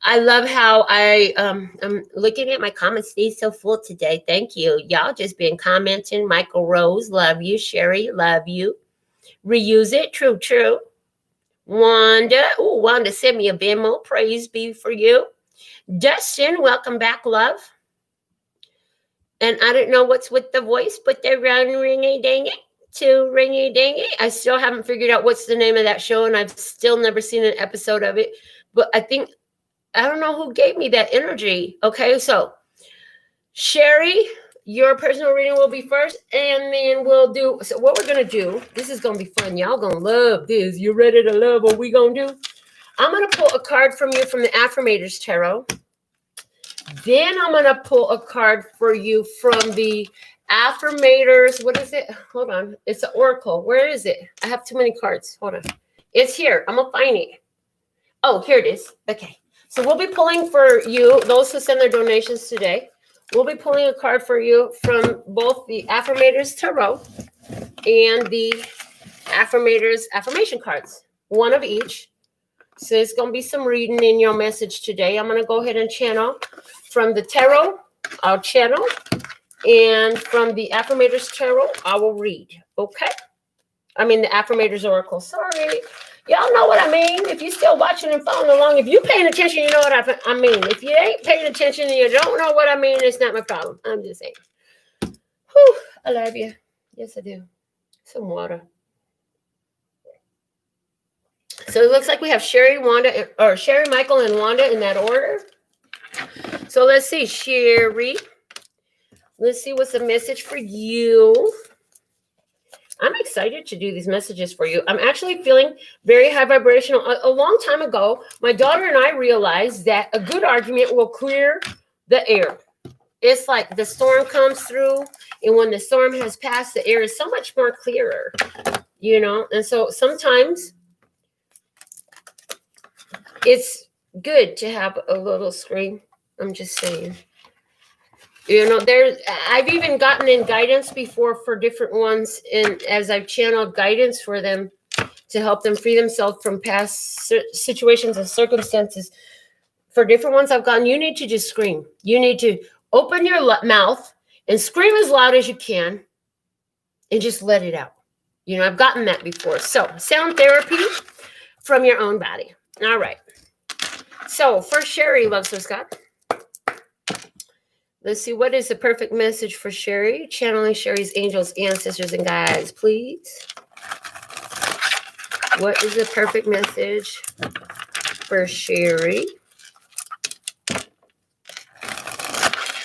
I love how I'm looking at my comments. Stay so full today. Thank you. Y'all just been commenting. Michael Rose, love you. Sherry, love you. Reuse it. True, true. Wanda. Oh, Wanda sent me a Venmo. Praise be for you. Dustin, welcome back, love. And I don't know what's with the voice, but they're ringy dang it to ringy dang it. I still haven't figured out what's the name of that show, and I've still never seen an episode of it. But I don't know who gave me that energy. Okay, so Sherry, your personal reading will be first, and then we'll do, so what we're going to do, this is going to be fun. Y'all going to love this. You ready to love what we going to do? I'm going to pull a card from you from the Affirmators Tarot. Then I'm going to pull a card for you from the Affirmators. What is it? Hold on. It's an Oracle. Where is it? I have too many cards. Hold on. It's here. I'm going to find it. Oh, here it is. Okay. So we'll be pulling for you, those who send their donations today. We'll be pulling a card for you from both the Affirmators Tarot and the Affirmators affirmation cards. One of each. So it's going to be some reading in your message today. I'm going to go ahead and channel from the Tarot. I'll channel. And from the Affirmators Tarot, I will read. Okay? I mean the Affirmators Oracle. Sorry. Y'all know what I mean. If you're still watching and following along, if you're paying attention, you know what I mean. If you ain't paying attention and you don't know what I mean, it's not my problem. I'm just saying. Whew, I love you. Yes, I do. Some water. So it looks like we have Sherry, Wanda, or Sherry, Michael, and Wanda in that order. So let's see, Sherry. Let's see what's the message for you. I'm excited to do these messages for you. I'm actually feeling very high vibrational. A long time ago, my daughter and I realized that a good argument will clear the air. It's like the storm comes through, and when the storm has passed, the air is so much more clearer, you know? And so sometimes it's good to have a little scream. I'm just saying. You know, I've even gotten in guidance before for different ones, and as I've channeled guidance for them to help them free themselves from past situations and circumstances. For different ones I've gotten, you need to just scream. You need to open your mouth and scream as loud as you can and just let it out. You know, I've gotten that before. So, sound therapy from your own body. All right. So, for Sherry, Love So Scott. Let's see, what is the perfect message for Sherry? Channeling Sherry's angels, ancestors, and guides, please. What is the perfect message for Sherry?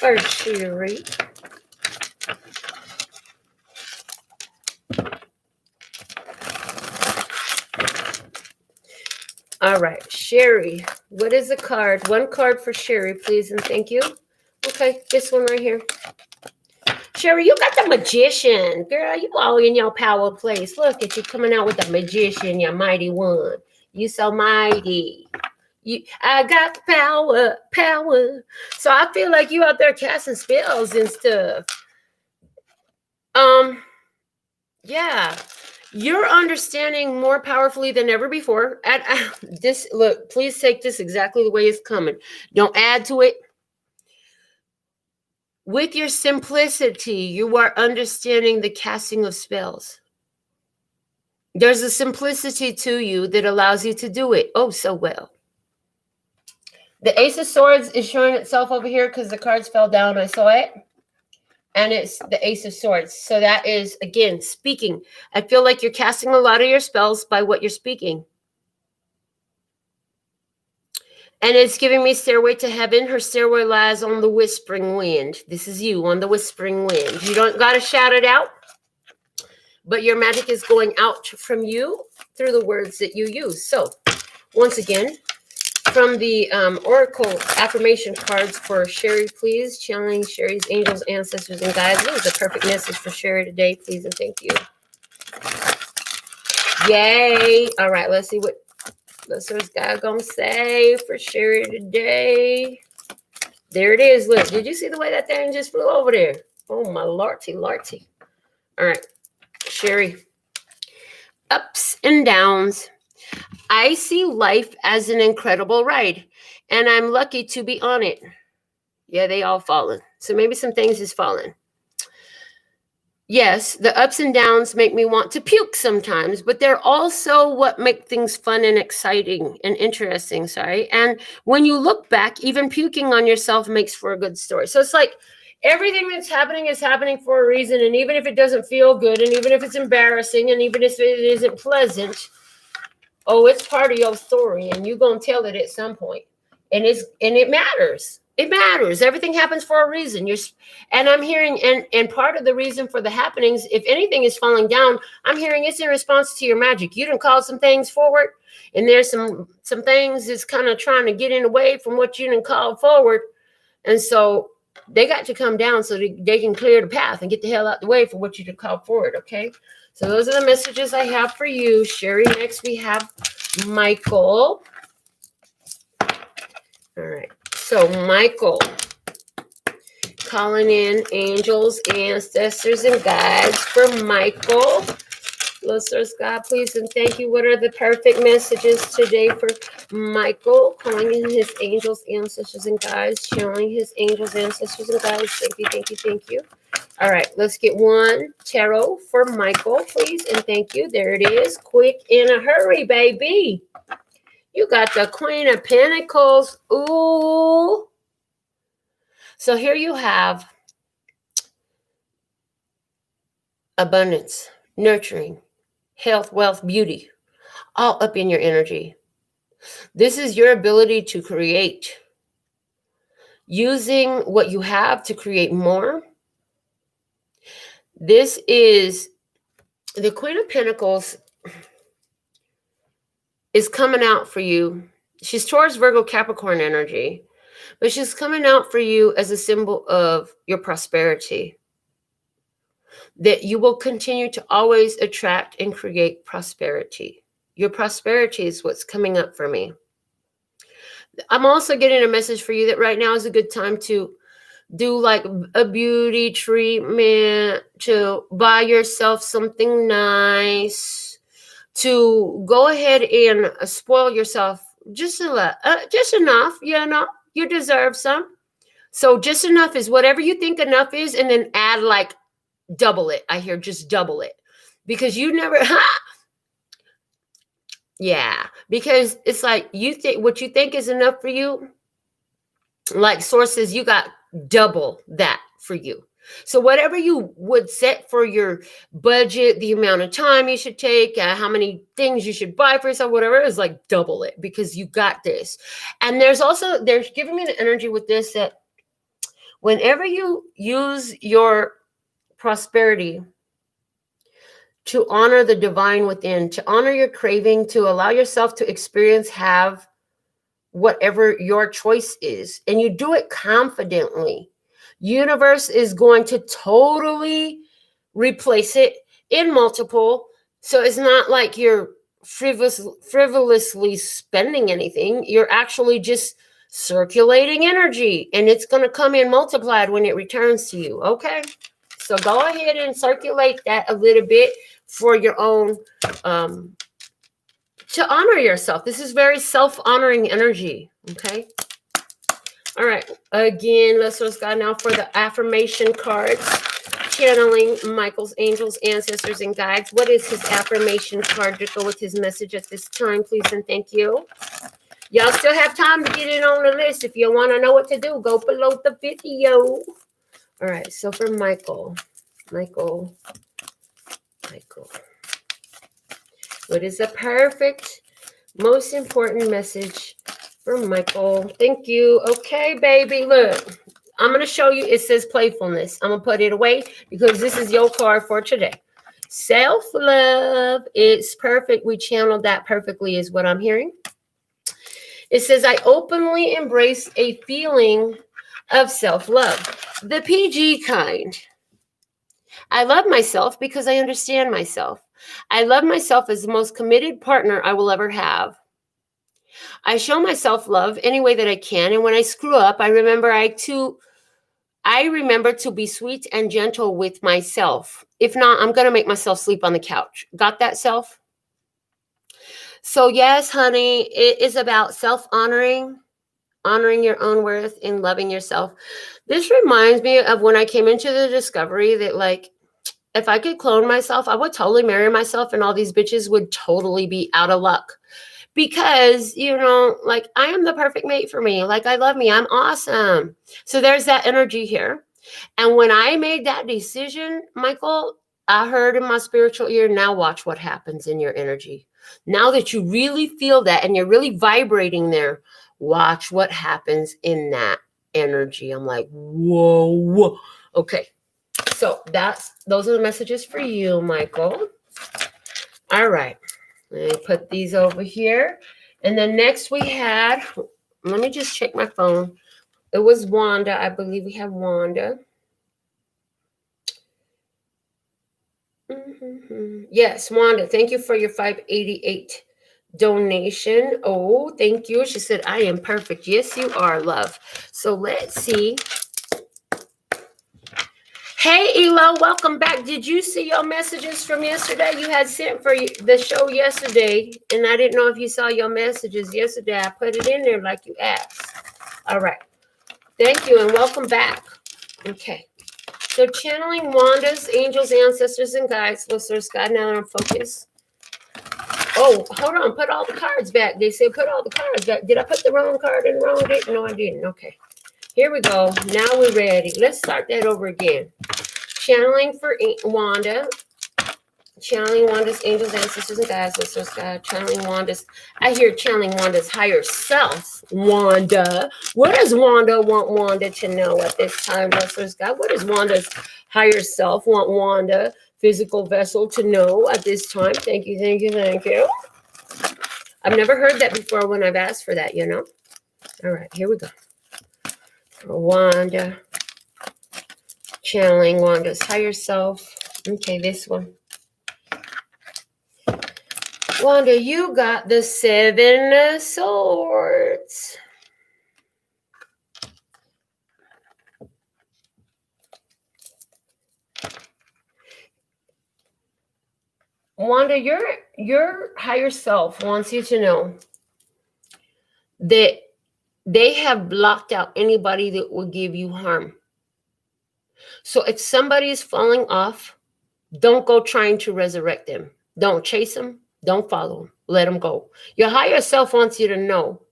For Sherry. All right, Sherry, what is the card? One card for Sherry, please, and thank you. Okay, this one right here. Sherry, you got the Magician. Girl, you all in your power place. Look at you coming out with the Magician, your mighty one. You so mighty. I got the power. So I feel like you out there casting spells and stuff. Yeah. You're understanding more powerfully than ever before. Look, please take this exactly the way it's coming. Don't add to it. With your simplicity, you are understanding the casting of spells. There's a simplicity to you that allows you to do it oh so well. The Ace of Swords is showing itself over here because the cards fell down. I saw it. And it's the Ace of Swords. So that is, again, speaking. I feel like you're casting a lot of your spells by what you're speaking. And it's giving me Stairway to Heaven. Her stairway lies on the whispering wind. This is you on the whispering wind. You don't got to shout it out, but your magic is going out from you through the words that you use. So, once again, from the Oracle affirmation cards for Sherry, please. Channeling Sherry's angels, ancestors, and guides. What is the perfect message for Sherry today, please, and thank you. Yay. All right, let's see what listeners got gonna say for Sherry today. There it is. Look, did you see the way that thing just flew over there? Oh, my lordy. All right, Sherry. Ups and downs. I see life as an incredible ride, and I'm lucky to be on it. Yeah, they all fallen. So maybe some things is falling. Yes, the ups and downs make me want to puke sometimes, but they're also what make things fun and exciting and interesting, sorry. And when you look back, even puking on yourself makes for a good story. So it's like everything that's happening is happening for a reason. And even if it doesn't feel good, and even if it's embarrassing, and even if it isn't pleasant, oh, it's part of your story, and you're going to tell it at some point. And it matters. It matters. Everything happens for a reason. And I'm hearing, and part of the reason for the happenings, if anything is falling down, I'm hearing it's in response to your magic. You done called some things forward, and there's some things that's kind of trying to get in the way from what you done called forward. And so they got to come down so they can clear the path and get the hell out the way for what you done called forward, okay? So those are the messages I have for you, Sherry. Next, we have Michael. All right. So Michael, calling in angels, ancestors, and guides for Michael. Listeners, God, please and thank you. What are the perfect messages today for Michael? Calling in his angels, ancestors, and guides. Channeling his angels, ancestors, and guides. Thank you. All right, let's get one tarot for Michael, please, and thank you. There it is. Quick, in a hurry, baby. You got the Queen of Pentacles. Ooh. So here you have abundance, nurturing, health, wealth, beauty, all up in your energy. This is your ability to create. Using what you have to create more. This is the Queen of Pentacles is coming out for you. She's Taurus, Virgo, Capricorn energy, but she's coming out for you as a symbol of your prosperity. That you will continue to always attract and create prosperity. Your prosperity is what's coming up for me. I'm also getting a message for you that right now is a good time to do like a beauty treatment, to buy yourself something nice, to go ahead and spoil yourself just enough, you deserve some. So just enough is whatever you think enough is, and then add like double it. I hear just double it, because you never, yeah, because it's like you think what you think is enough for you, like sources, you got double that for you. So whatever you would set for your budget, the amount of time you should take, how many things you should buy for yourself, whatever, is like double it, because you got this. And there's giving me the energy with this that whenever you use your prosperity to honor the divine within, to honor your craving, to allow yourself to experience, have whatever your choice is, and you do it confidently, universe is going to totally replace it in multiple. So it's not like you're frivolously spending anything. You're actually just circulating energy, and it's going to come in multiplied when it returns to you. Okay, so go ahead and circulate that a little bit for your own to honor yourself. This is very self-honoring energy. Okay. All right. Again, let's just go now for the affirmation cards. Channeling Michael's angels, ancestors, and guides. What is his affirmation card to go with his message at this time, please and thank you. Y'all still have time to get in on the list. If you want to know what to do, go below the video. All right. So for Michael. What is the perfect, most important message for Michael? Thank you. Okay, baby. Look, I'm going to show you. It says playfulness. I'm going to put it away because this is your card for today. Self-love. It's perfect. We channeled that perfectly is what I'm hearing. It says, I openly embrace a feeling of self-love. The PG kind. I love myself because I understand myself. I love myself as the most committed partner I will ever have. I show myself love any way that I can, and when I screw up, I remember to be sweet and gentle with myself. If not, I'm going to make myself sleep on the couch. Got that, self? So yes, honey, it is about self-honoring, honoring your own worth and loving yourself. This reminds me of when I came into the discovery that, like, if I could clone myself, I would totally marry myself and all these bitches would totally be out of luck. Because, like, I am the perfect mate for me. Like, I love me. I'm awesome. So there's that energy here. And when I made that decision, Michael, I heard in my spiritual ear, now watch what happens in your energy. Now that you really feel that and you're really vibrating there, watch what happens in that energy. I'm like, whoa. Okay. So those are the messages for you, Michael. All right. Let me put these over here. And then next we had, let me just check my phone. It was Wanda. I believe we have Wanda. Yes, Wanda, thank you for your $5.88 donation. Oh, thank you. She said, I am perfect. Yes, you are, love. So let's see. Hey, Elo, welcome back. Did you see your messages from yesterday? You had sent for the show yesterday, and I didn't know if you saw your messages yesterday. I put it in there like you asked. All right. Thank you, and welcome back. Okay. So channeling Wanda's angels, ancestors, and guides, listeners, God, now on focus. Oh, hold on. Put all the cards back. They said put all the cards back. Did I put the wrong card in the wrong date? No, I didn't. Okay. Here we go. Now we're ready. Let's start that over again. Channeling for Wanda. Channeling Wanda's angels, ancestors, and guides, listeners, God. Channeling Wanda's. I hear channeling Wanda's higher self. Wanda. What does Wanda want Wanda to know at this time, listeners, God? What does Wanda's higher self want Wanda, physical vessel, to know at this time? Thank you, thank you, thank you. I've never heard that before when I've asked for that, All right, here we go. Wanda. Channeling Wanda's higher self. Okay, this one. Wanda, you got the 7 of Swords. Wanda, your higher self wants you to know that they have blocked out anybody that will give you harm. So if somebody is falling off, don't go trying to resurrect them. Don't chase them. Don't follow them. Let them go. Your higher self wants you to know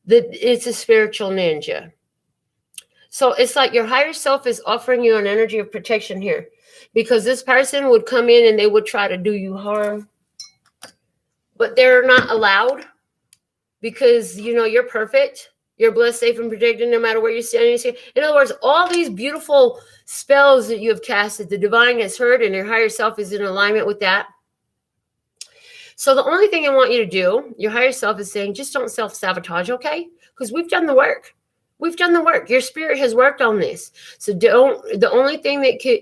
that it's a spiritual ninja. So it's like your higher self is offering you an energy of protection here, because this person would come in and they would try to do you harm, but they're not allowed, because you're perfect. You're blessed, safe, and protected no matter where you're standing. In other words, all these beautiful spells that you have casted, the divine has heard, and your higher self is in alignment with that. So the only thing I want you to do, your higher self is saying, just don't self-sabotage, okay? Because we've done the work. We've done the work. Your spirit has worked on this. So the only thing that could,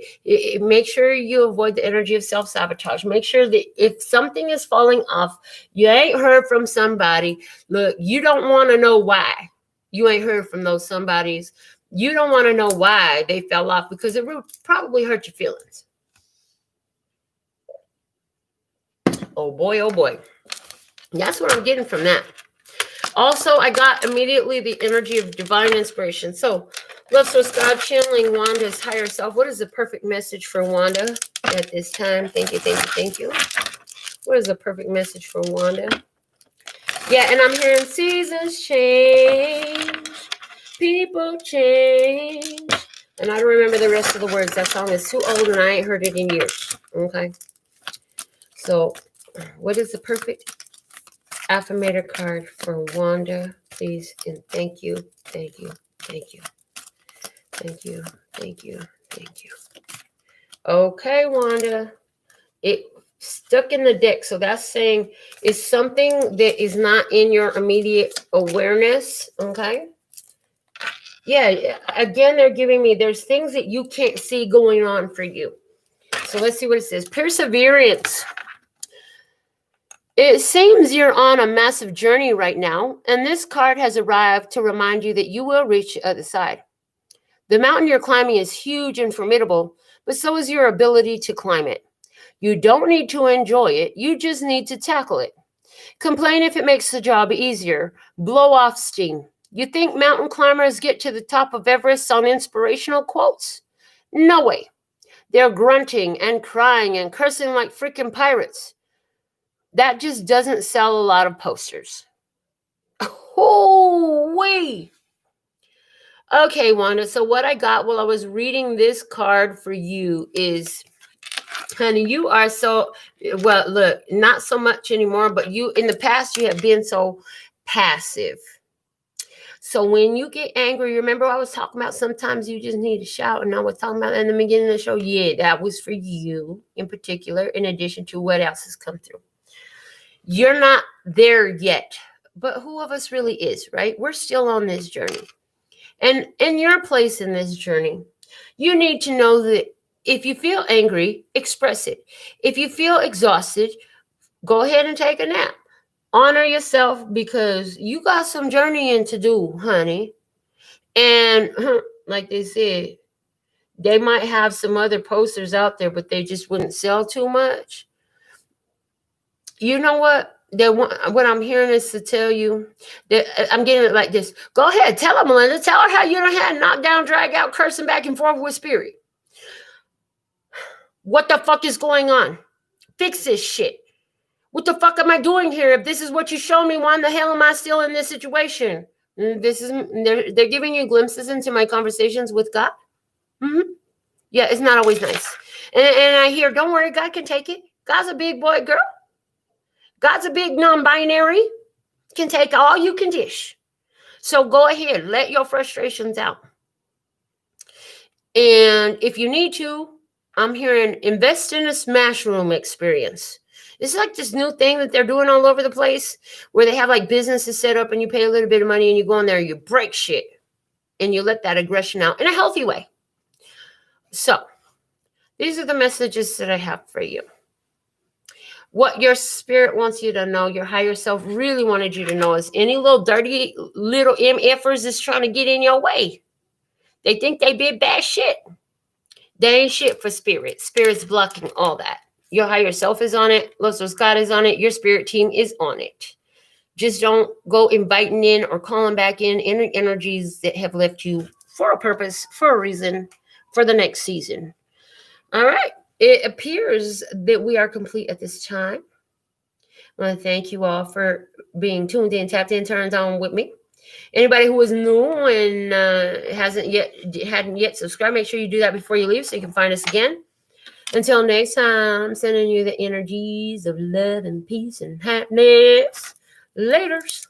make sure you avoid the energy of self-sabotage. Make sure that if something is falling off, you ain't heard from somebody. Look, you don't want to know why you ain't heard from those somebodies. You don't want to know why they fell off, because it will probably hurt your feelings. Oh boy. That's what I'm getting from that. Also, I got immediately the energy of divine inspiration. So, love source God, channeling Wanda's higher self. What is the perfect message for Wanda at this time? Thank you. What is the perfect message for Wanda? Yeah, and I'm hearing seasons change, people change. And I don't remember the rest of the words. That song is too old and I ain't heard it in years. Okay. So, what is the perfect affirmator card for Wanda, please? And thank you. Okay, Wanda. It stuck in the deck. So that's saying it's something that is not in your immediate awareness. Okay. Yeah. Again, they're giving me, there's things that you can't see going on for you. So let's see what it says. Perseverance. It seems you're on a massive journey right now, and this card has arrived to remind you that you will reach the other side. The mountain you're climbing is huge and formidable, but so is your ability to climb it. You don't need to enjoy it, you just need to tackle it. Complain if it makes the job easier. Blow off steam. You think mountain climbers get to the top of Everest on inspirational quotes? No way. They're grunting and crying and cursing like freaking pirates. That just doesn't sell a lot of posters. Oh, wait. Okay, Wanda. So what I got while I was reading this card for you is, honey, you are so, well, look, not so much anymore, but you, in the past, you have been so passive. So when you get angry, remember I was talking about sometimes you just need to shout, and I was talking about in the beginning of the show. Yeah, that was for you in particular, in addition to what else has come through. You're not there yet, but who of us really is, right? We're still on this journey. And in your place in this journey, you need to know that if you feel angry, express it. If you feel exhausted, go ahead and take a nap. Honor yourself because you got some journeying to do, honey. And like they said, they might have some other posters out there, but they just wouldn't sell too much. You know what? What I'm hearing is to tell you that I'm getting it like this. Go ahead, tell her, Melinda. Tell her how you done had knocked down, drag out, cursing back and forth with spirit. What the fuck is going on? Fix this shit. What the fuck am I doing here? If this is what you show me, why in the hell am I still in this situation? They're giving you glimpses into my conversations with God. Mm-hmm. Yeah, it's not always nice. And I hear, don't worry, God can take it. God's a big boy, girl. God's a big non-binary. Can take all you can dish. So go ahead, let your frustrations out. And if you need to, I'm hearing invest in a smash room experience. It's like this new thing that they're doing all over the place where they have like businesses set up and you pay a little bit of money and you go in there and you break shit and you let that aggression out in a healthy way. So these are the messages that I have for you. What your spirit wants you to know, your higher self really wanted you to know, is any little dirty little MFers is trying to get in your way. They think they did bad shit. They ain't shit for spirit. Spirit's blocking all that. Your higher self is on it. Luster's God is on it. Your spirit team is on it. Just don't go inviting in or calling back in energies that have left you for a purpose, for a reason, for the next season. All right. It appears that we are complete at this time. I want to thank you all for being tuned in, tapped in, turned on with me. Anybody who is new and hadn't yet subscribed, make sure you do that before you leave so you can find us again. Until next time, I'm sending you the energies of love and peace and happiness. Laters.